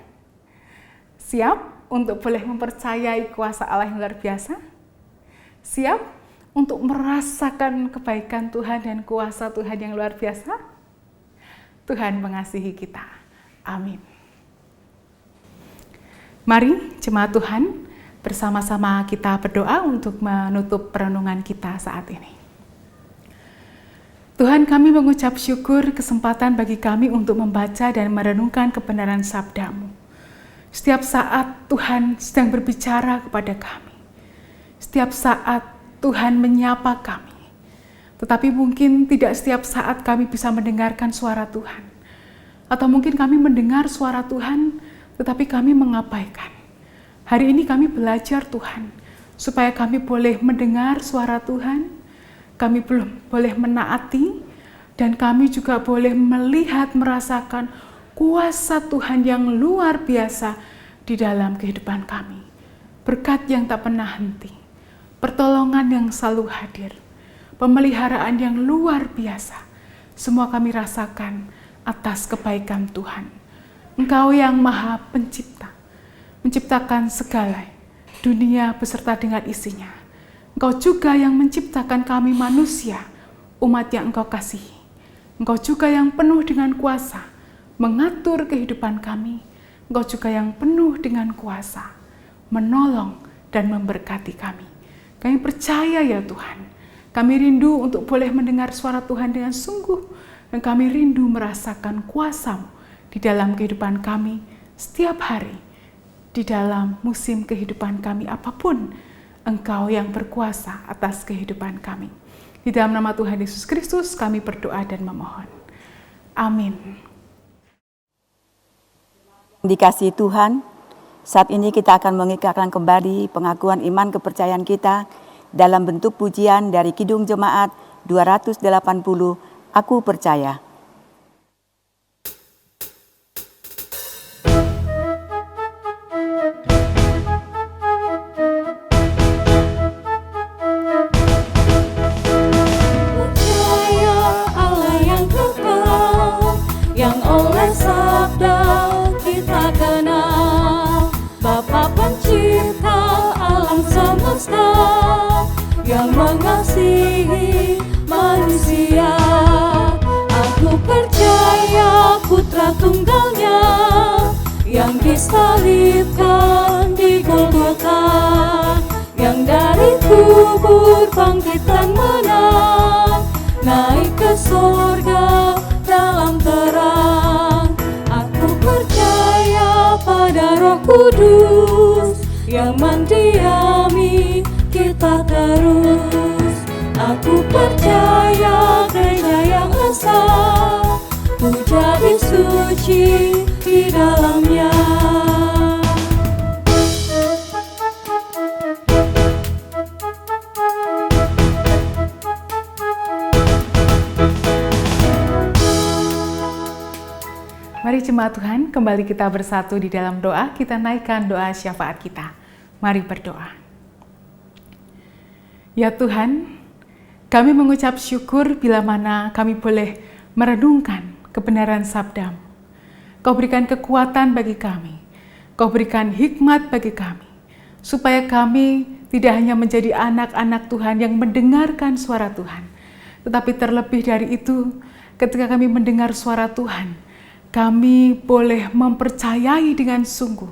Siap untuk boleh mempercayai kuasa Allah yang luar biasa? Siap untuk merasakan kebaikan Tuhan dan kuasa Tuhan yang luar biasa? Tuhan mengasihi kita. Amin. Mari jemaat Tuhan, bersama-sama kita berdoa untuk menutup perenungan kita saat ini. Tuhan, kami mengucap syukur kesempatan bagi kami untuk membaca dan merenungkan kebenaran sabda-Mu. Setiap saat Tuhan sedang berbicara kepada kami. Setiap saat Tuhan menyapa kami. Tetapi mungkin tidak setiap saat kami bisa mendengarkan suara Tuhan. Atau mungkin kami mendengar suara Tuhan, tetapi kami mengabaikan. Hari ini kami belajar Tuhan, supaya kami boleh mendengar suara Tuhan, kami boleh menaati, dan kami juga boleh melihat, merasakan kuasa Tuhan yang luar biasa di dalam kehidupan kami. Berkat yang tak pernah henti, pertolongan yang selalu hadir, pemeliharaan yang luar biasa, semua kami rasakan atas kebaikan Tuhan. Engkau yang Maha Pencipta, menciptakan segala dunia beserta dengan isinya. Engkau juga yang menciptakan kami manusia, umat yang Engkau kasihi. Engkau juga yang penuh dengan kuasa, mengatur kehidupan kami. Engkau juga yang penuh dengan kuasa, menolong dan memberkati kami. Kami percaya ya Tuhan, kami rindu untuk boleh mendengar suara Tuhan dengan sungguh, dan kami rindu merasakan kuasa-Mu di dalam kehidupan kami setiap hari, di dalam musim kehidupan kami apapun. Engkau yang berkuasa atas kehidupan kami. Di dalam nama Tuhan Yesus Kristus kami berdoa dan memohon. Amin. Dikasihi Tuhan, saat ini kita akan mengikrarkan kembali pengakuan iman kepercayaan kita dalam bentuk pujian dari Kidung Jemaat 280, Aku Percaya. Yang mengasihi manusia, aku percaya Putra Tunggalnya yang disalibkan di Golgota, yang dari kubur bangkit dan menang, naik ke surga dalam terang. Aku percaya pada Roh Kudus yang mendiami kita terus. Aku percaya gereja yang esa, ku jadi suci di dalamnya. Mari jemaat Tuhan, kembali kita bersatu di dalam doa, kita naikkan doa syafaat kita. Mari berdoa. Ya Tuhan, kami mengucap syukur bila mana kami boleh merenungkan kebenaran sabda-Mu. Kau berikan kekuatan bagi kami, Kau berikan hikmat bagi kami, supaya kami tidak hanya menjadi anak-anak Tuhan yang mendengarkan suara Tuhan, tetapi terlebih dari itu, ketika kami mendengar suara Tuhan, kami boleh mempercayai dengan sungguh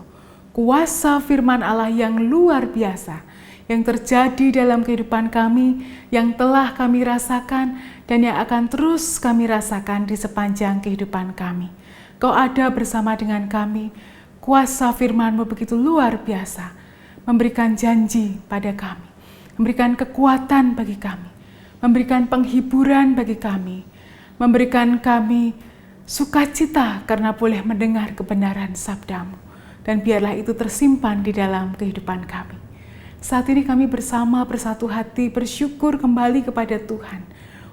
kuasa firman Allah yang luar biasa yang terjadi dalam kehidupan kami, yang telah kami rasakan dan yang akan terus kami rasakan di sepanjang kehidupan kami. Kau ada bersama dengan kami, kuasa firman-Mu begitu luar biasa, memberikan janji pada kami, memberikan kekuatan bagi kami, memberikan penghiburan bagi kami, memberikan kami sukacita karena boleh mendengar kebenaran sabda-Mu, dan biarlah itu tersimpan di dalam kehidupan kami. Saat ini kami bersatu hati bersyukur kembali kepada Tuhan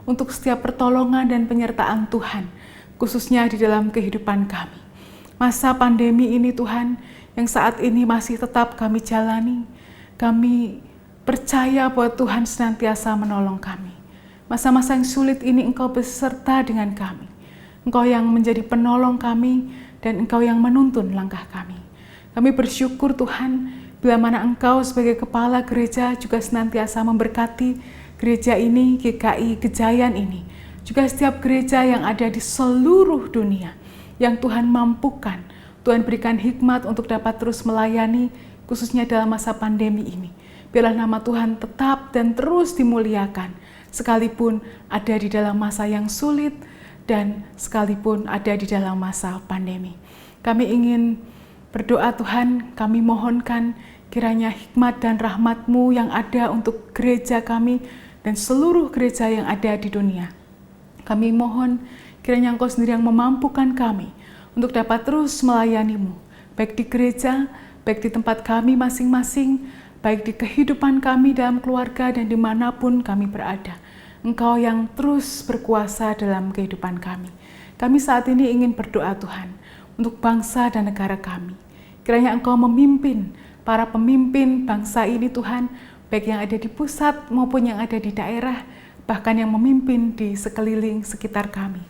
untuk setiap pertolongan dan penyertaan Tuhan, khususnya di dalam kehidupan kami. Masa pandemi ini Tuhan, yang saat ini masih tetap kami jalani, kami percaya bahwa Tuhan senantiasa menolong kami. Masa-masa yang sulit ini Engkau beserta dengan kami. Engkau yang menjadi penolong kami dan Engkau yang menuntun langkah kami. Kami bersyukur Tuhan, bila mana Engkau sebagai kepala gereja juga senantiasa memberkati gereja ini, GKI Gejayan ini, juga setiap gereja yang ada di seluruh dunia, yang Tuhan mampukan, Tuhan berikan hikmat untuk dapat terus melayani, khususnya dalam masa pandemi ini. Biarlah nama Tuhan tetap dan terus dimuliakan, sekalipun ada di dalam masa yang sulit, dan sekalipun ada di dalam masa pandemi. Kami ingin berdoa Tuhan, kami mohonkan kiranya hikmat dan rahmat-Mu yang ada untuk gereja kami dan seluruh gereja yang ada di dunia. Kami mohon kiranya Engkau sendiri yang memampukan kami untuk dapat terus melayani-Mu, baik di gereja, baik di tempat kami masing-masing, baik di kehidupan kami dalam keluarga dan dimanapun kami berada. Engkau yang terus berkuasa dalam kehidupan kami. Kami saat ini ingin berdoa Tuhan untuk bangsa dan negara kami. Kiranya Engkau memimpin para pemimpin bangsa ini Tuhan, baik yang ada di pusat maupun yang ada di daerah, bahkan yang memimpin di sekeliling sekitar kami.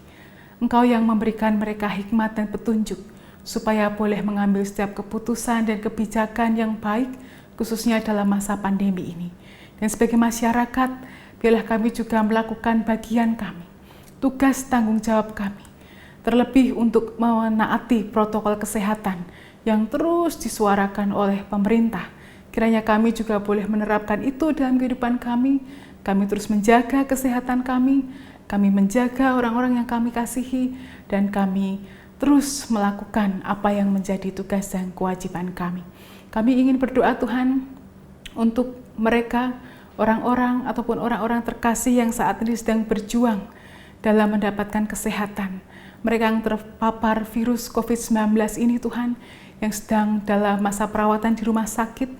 Engkau yang memberikan mereka hikmat dan petunjuk, supaya boleh mengambil setiap keputusan dan kebijakan yang baik, khususnya dalam masa pandemi ini. Dan sebagai masyarakat, biarlah kami juga melakukan bagian kami, tugas tanggung jawab kami, terlebih untuk menaati protokol kesehatan yang terus disuarakan oleh pemerintah. Kiranya kami juga boleh menerapkan itu dalam kehidupan kami. Kami terus menjaga kesehatan kami menjaga orang-orang yang kami kasihi, dan kami terus melakukan apa yang menjadi tugas dan kewajiban kami. Kami ingin berdoa Tuhan untuk mereka, orang-orang ataupun orang-orang terkasih yang saat ini sedang berjuang dalam mendapatkan kesehatan. Mereka yang terpapar virus COVID-19 ini Tuhan, yang sedang dalam masa perawatan di rumah sakit,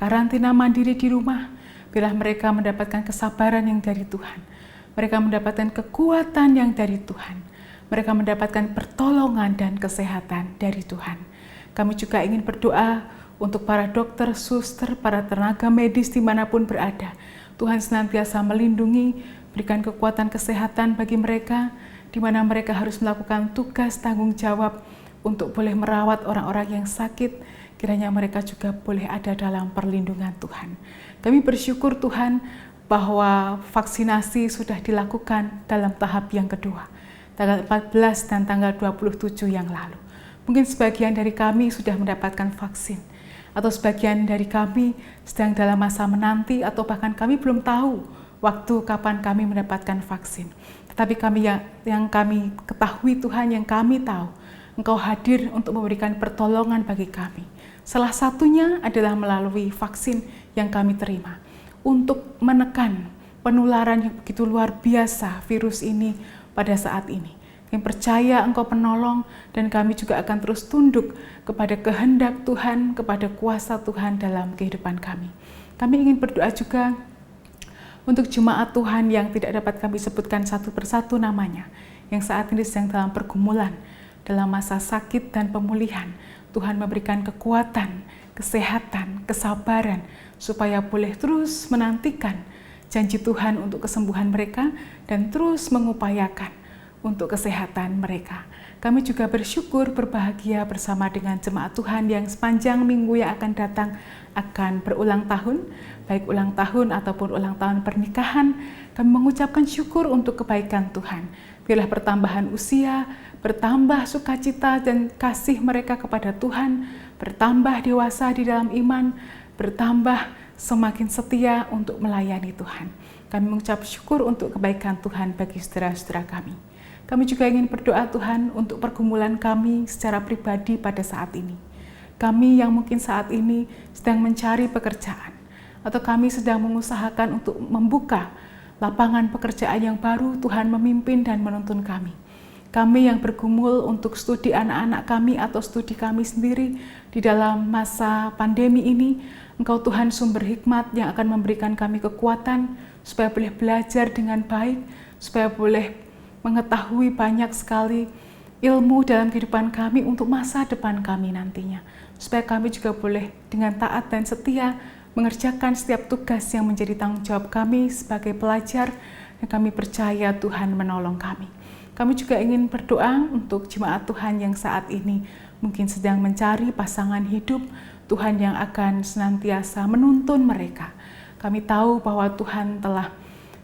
karantina mandiri di rumah, biarlah mereka mendapatkan kesabaran yang dari Tuhan. Mereka mendapatkan kekuatan yang dari Tuhan. Mereka mendapatkan pertolongan dan kesehatan dari Tuhan. Kami juga ingin berdoa untuk para dokter, suster, para tenaga medis dimanapun berada. Tuhan senantiasa melindungi, berikan kekuatan kesehatan bagi mereka, di mana mereka harus melakukan tugas tanggung jawab untuk boleh merawat orang-orang yang sakit. Kiranya mereka juga boleh ada dalam perlindungan Tuhan. Kami bersyukur Tuhan bahwa vaksinasi sudah dilakukan dalam tahap yang kedua, tanggal 14 dan tanggal 27 yang lalu. Mungkin sebagian dari kami sudah mendapatkan vaksin, atau sebagian dari kami sedang dalam masa menanti, atau bahkan kami belum tahu waktu kapan kami mendapatkan vaksin. Tetapi kami yang kami ketahui Tuhan, yang kami tahu, Engkau hadir untuk memberikan pertolongan bagi kami. Salah satunya adalah melalui vaksin yang kami terima, untuk menekan penularan yang begitu luar biasa virus ini pada saat ini. Kami percaya Engkau penolong, dan kami juga akan terus tunduk kepada kehendak Tuhan, kepada kuasa Tuhan dalam kehidupan kami. Kami ingin berdoa juga untuk jemaat Tuhan yang tidak dapat kami sebutkan satu persatu namanya, yang saat ini sedang dalam pergumulan dalam masa sakit dan pemulihan. Tuhan memberikan kekuatan, kesehatan, kesabaran, supaya boleh terus menantikan janji Tuhan untuk kesembuhan mereka dan terus mengupayakan untuk kesehatan mereka. Kami juga bersyukur berbahagia bersama dengan jemaat Tuhan yang sepanjang minggu yang akan datang akan berulang tahun, baik ulang tahun ataupun ulang tahun pernikahan. Kami mengucapkan syukur untuk kebaikan Tuhan. Biarlah pertambahan usia, bertambah sukacita dan kasih mereka kepada Tuhan, bertambah dewasa di dalam iman, bertambah semakin setia untuk melayani Tuhan. Kami mengucap syukur untuk kebaikan Tuhan bagi saudara-saudara kami. Kami juga ingin berdoa Tuhan untuk pergumulan kami secara pribadi pada saat ini. Kami yang mungkin saat ini sedang mencari pekerjaan, atau kami sedang mengusahakan untuk membuka lapangan pekerjaan yang baru, Tuhan memimpin dan menuntun kami. Kami yang bergumul untuk studi anak-anak kami atau studi kami sendiri di dalam masa pandemi ini, Engkau Tuhan sumber hikmat yang akan memberikan kami kekuatan supaya boleh belajar dengan baik, supaya boleh mengetahui banyak sekali ilmu dalam kehidupan kami untuk masa depan kami nantinya. Supaya kami juga boleh dengan taat dan setia mengerjakan setiap tugas yang menjadi tanggung jawab kami sebagai pelajar, dan kami percaya Tuhan menolong kami. Kami juga ingin berdoa untuk jemaat Tuhan yang saat ini mungkin sedang mencari pasangan hidup, Tuhan yang akan senantiasa menuntun mereka. Kami tahu bahwa Tuhan telah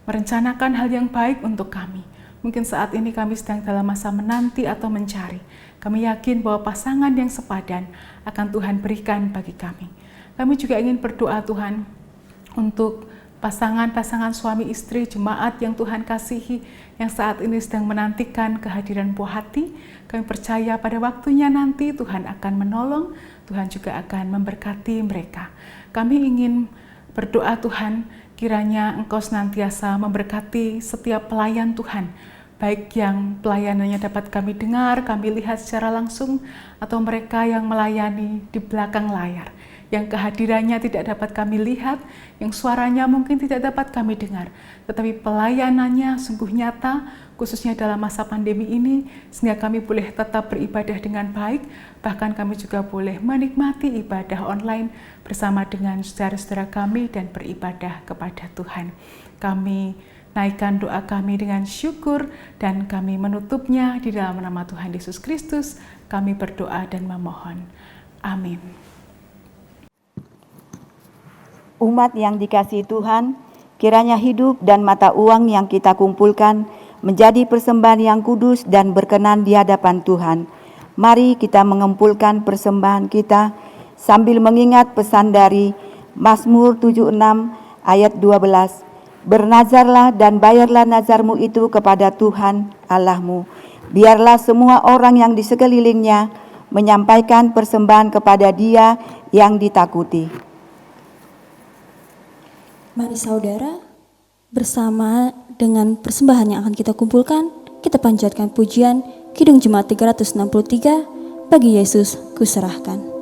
merencanakan hal yang baik untuk kami. Mungkin saat ini kami sedang dalam masa menanti atau mencari. Kami yakin bahwa pasangan yang sepadan akan Tuhan berikan bagi kami. Kami juga ingin berdoa Tuhan untuk pasangan-pasangan suami istri, jemaat yang Tuhan kasihi, yang saat ini sedang menantikan kehadiran buah hati. Kami percaya pada waktunya nanti Tuhan akan menolong, Tuhan juga akan memberkati mereka. Kami ingin berdoa Tuhan, kiranya Engkau senantiasa memberkati setiap pelayan Tuhan, baik yang pelayanannya dapat kami dengar, kami lihat secara langsung, atau mereka yang melayani di belakang layar, yang kehadirannya tidak dapat kami lihat, yang suaranya mungkin tidak dapat kami dengar, tetapi pelayanannya sungguh nyata, khususnya dalam masa pandemi ini, sehingga kami boleh tetap beribadah dengan baik, bahkan kami juga boleh menikmati ibadah online bersama dengan saudara-saudara kami dan beribadah kepada Tuhan. Kami naikkan doa kami dengan syukur dan kami menutupnya di dalam nama Tuhan Yesus Kristus. Kami berdoa dan memohon. Amin. Umat yang dikasihi Tuhan, kiranya hidup dan mata uang yang kita kumpulkan menjadi persembahan yang kudus dan berkenan di hadapan Tuhan. Mari kita mengumpulkan persembahan kita sambil mengingat pesan dari Mazmur 76 ayat 12. Bernazarlah dan bayarlah nazarmu itu kepada Tuhan Allahmu. Biarlah semua orang yang di sekelilingnya menyampaikan persembahan kepada Dia yang ditakuti. Mari saudara, bersama dengan persembahan yang akan kita kumpulkan, kita panjatkan pujian Kidung Jemaat 363, Bagi Yesus Kuserahkan.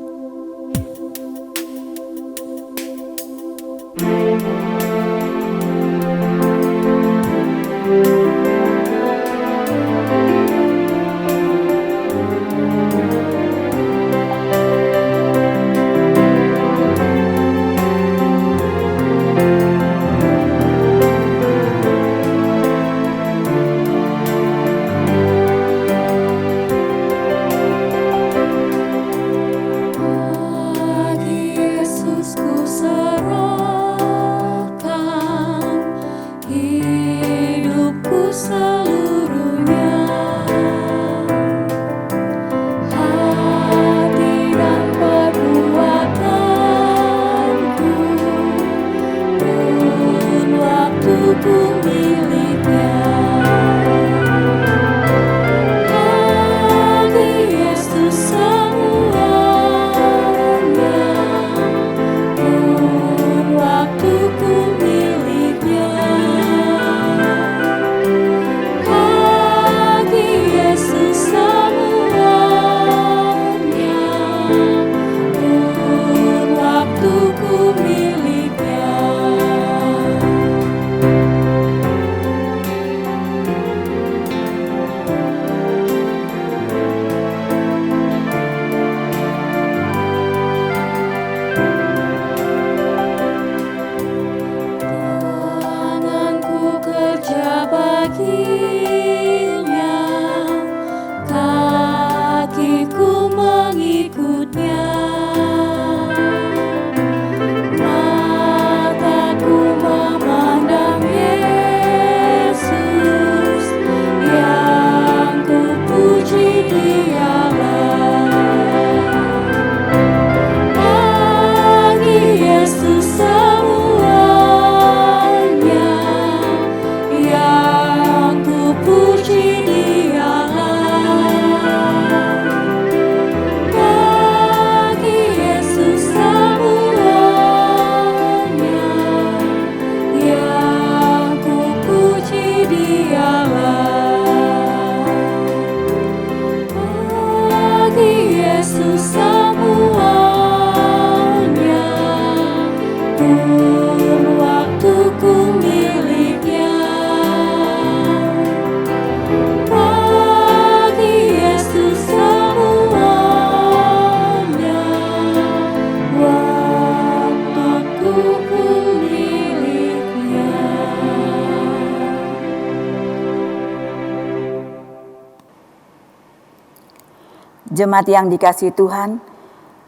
Jemaat yang dikasihi Tuhan,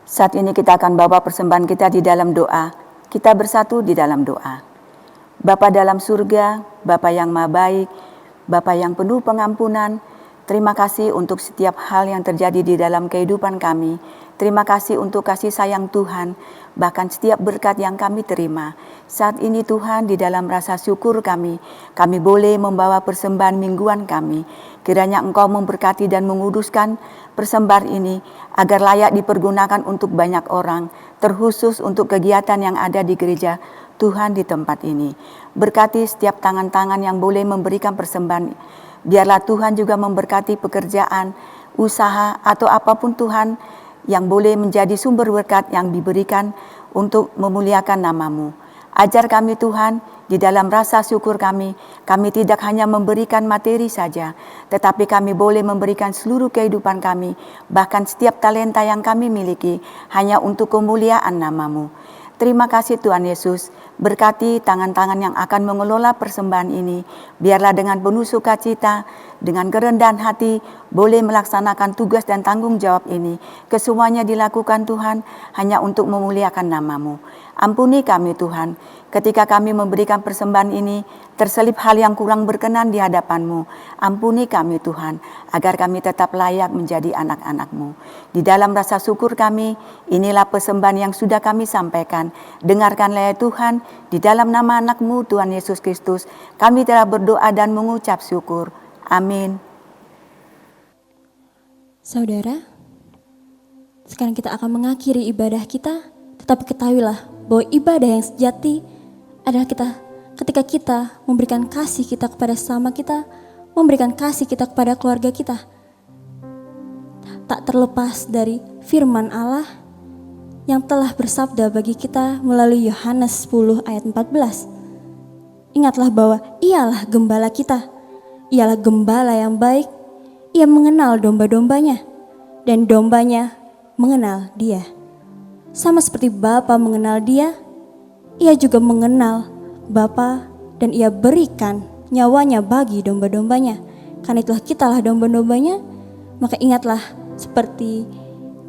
saat ini kita akan bawa persembahan kita di dalam doa. Kita bersatu di dalam doa. Bapa dalam surga, Bapa yang maha baik, Bapa yang penuh pengampunan, terima kasih untuk setiap hal yang terjadi di dalam kehidupan kami. Terima kasih untuk kasih sayang Tuhan, bahkan setiap berkat yang kami terima. Saat ini Tuhan, di dalam rasa syukur kami boleh membawa persembahan mingguan kami. Kiranya Engkau memberkati dan menguduskan persembahan ini agar layak dipergunakan untuk banyak orang, terkhusus untuk kegiatan yang ada di gereja Tuhan di tempat ini. Berkati setiap tangan-tangan yang boleh memberikan persembahan. Biarlah Tuhan juga memberkati pekerjaan, usaha, atau apapun Tuhan yang boleh menjadi sumber berkat yang diberikan untuk memuliakan nama-Mu. Ajar kami Tuhan, di dalam rasa syukur kami tidak hanya memberikan materi saja, tetapi kami boleh memberikan seluruh kehidupan kami, bahkan setiap talenta yang kami miliki, hanya untuk kemuliaan nama-Mu. Terima kasih Tuhan Yesus, berkati tangan-tangan yang akan mengelola persembahan ini. Biarlah dengan penuh sukacita, dengan kerendahan hati, boleh melaksanakan tugas dan tanggung jawab ini. Kesemuanya dilakukan Tuhan, hanya untuk memuliakan nama-Mu. Ampuni kami Tuhan, ketika kami memberikan persembahan ini, terselip hal yang kurang berkenan di hadapan-Mu. Ampuni kami Tuhan, agar kami tetap layak menjadi anak-anak-Mu. Di dalam rasa syukur kami, inilah persembahan yang sudah kami sampaikan. Dengarkanlah ya Tuhan, di dalam nama anak-Mu Tuhan Yesus Kristus, kami telah berdoa dan mengucap syukur. Amin. Saudara, sekarang kita akan mengakhiri ibadah kita, tetapi ketahuilah bahwa ibadah yang sejati adalah ketika kita memberikan kasih kita kepada sesama kita, memberikan kasih kita kepada keluarga kita. Tak terlepas dari firman Allah yang telah bersabda bagi kita melalui Yohanes 10 ayat 14. Ingatlah bahwa Ialah gembala kita, Ialah gembala yang baik. Ia mengenal domba-dombanya dan dombanya mengenal Dia. Sama seperti Bapa mengenal Dia, Ia juga mengenal Bapa dan Ia berikan nyawanya bagi domba-dombanya. Karena itulah kitalah domba-dombanya, maka ingatlah seperti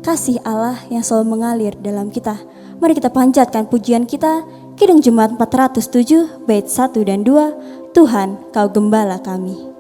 kasih Allah yang selalu mengalir dalam kita. Mari kita panjatkan pujian kita, Kidung Jemaat 407 bait 1 dan 2, Tuhan Kau Gembala Kami.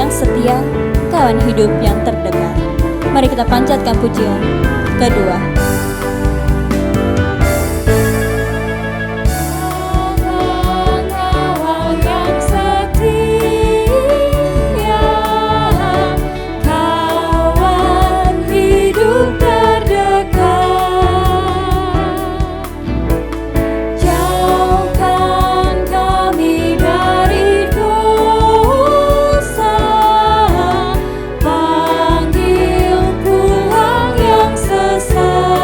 Setia, kawan hidup yang terdekat. Mari kita panjatkan pujian kedua. Panggil pulang yang sesat.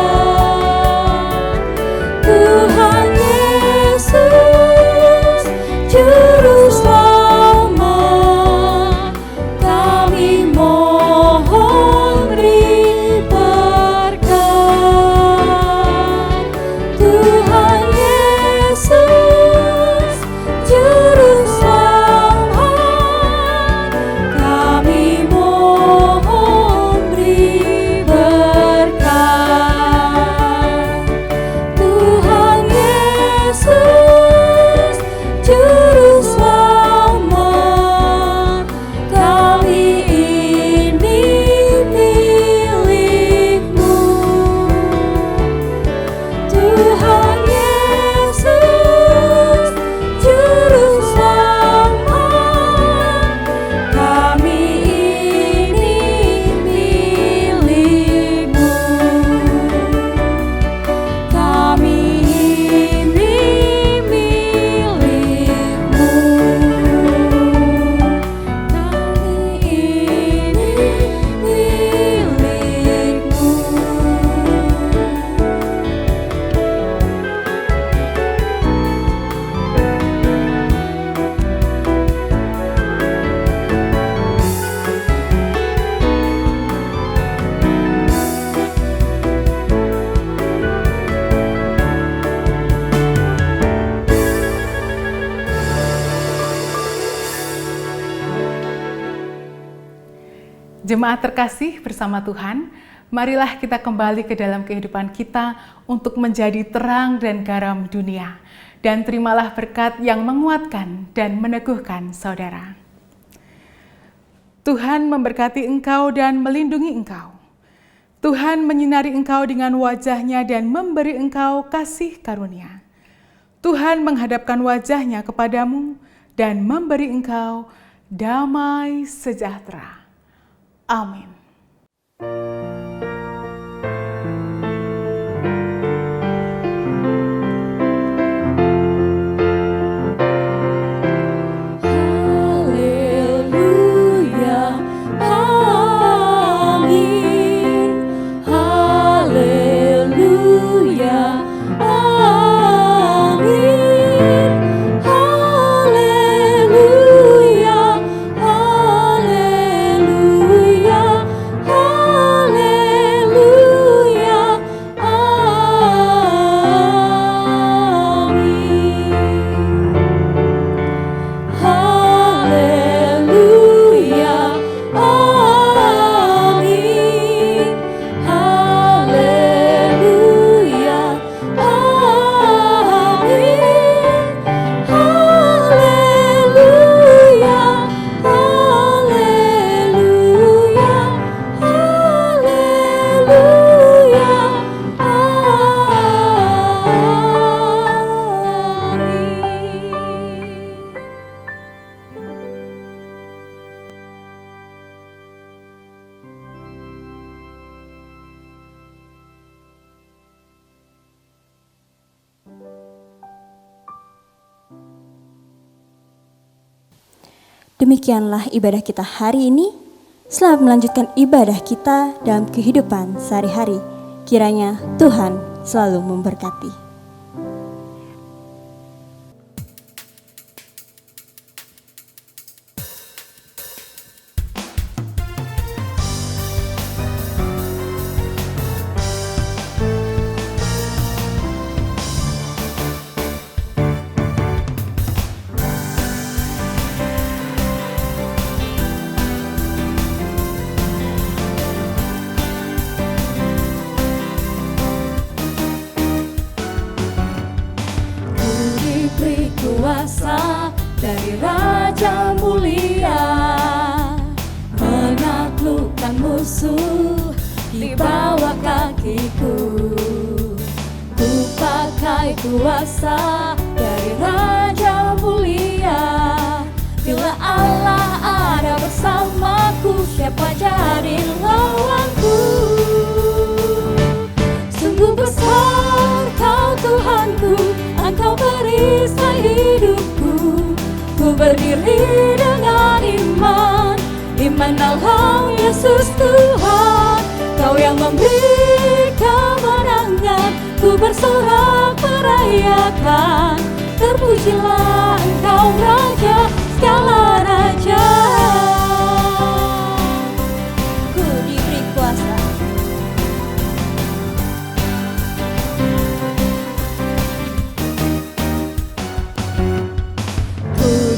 Jemaat terkasih bersama Tuhan, marilah kita kembali ke dalam kehidupan kita untuk menjadi terang dan garam dunia. Dan terimalah berkat yang menguatkan dan meneguhkan saudara. Tuhan memberkati engkau dan melindungi engkau. Tuhan menyinari engkau dengan wajah-Nya dan memberi engkau kasih karunia. Tuhan menghadapkan wajah-Nya kepadamu dan memberi engkau damai sejahtera. Amin. Demikianlah ibadah kita hari ini. Selamat melanjutkan ibadah kita dalam kehidupan sehari-hari. Kiranya Tuhan selalu memberkati. Kuasa dari Raja Mulia, menaklukkan musuh di bawah kakiku. Ku pakai kuasa dari Raja Mulia. Bila Allah ada bersamaku, siapa jadi lawanku? Sungguh besar Kau Tuhanku, Engkau perisai hidupku. Ku berdiri dengan iman, iman dalam Yesus Tuhan. Kau yang memberi kemenangan, ku bersorak merayakan. Terpujilah Engkau Raja, segala raja. Ku diberi kuasa.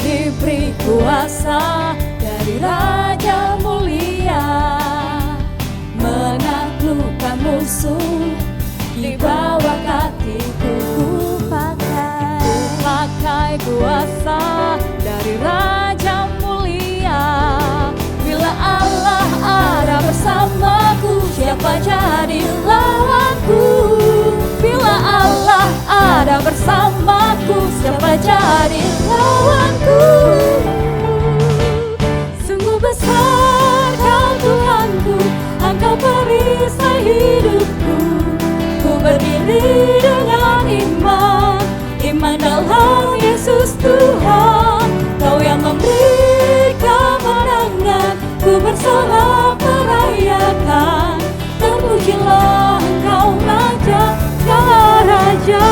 Diberi kuasa dari Raja Mulia, menaklukkan musuh di bawah kakiku. Ku pakai kuasa dari Raja Mulia. Bila Allah ada bersamaku, siapa jadi lawanku? Bila Allah ada bersamaku, siapa jadi lawanku? Sungguh besar Kau Tuhanku, Engkau perisai hidupku. Ku berdiri dengan iman, iman dalam Yesus Tuhan. Kau yang memberi kemenangan, ku bersorak merayakan. Terpujilah Engkau Raja, segala raja.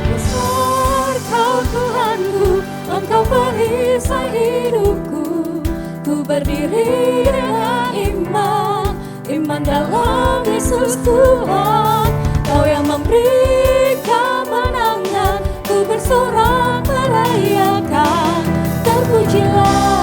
Besar Kau Tuhanku, Engkau perisai hidupku. Ku berdiri dengan iman, dalam Yesus Tuhan. Kau yang memberi kemenangan, ku bersorak merayakan. Terpujilah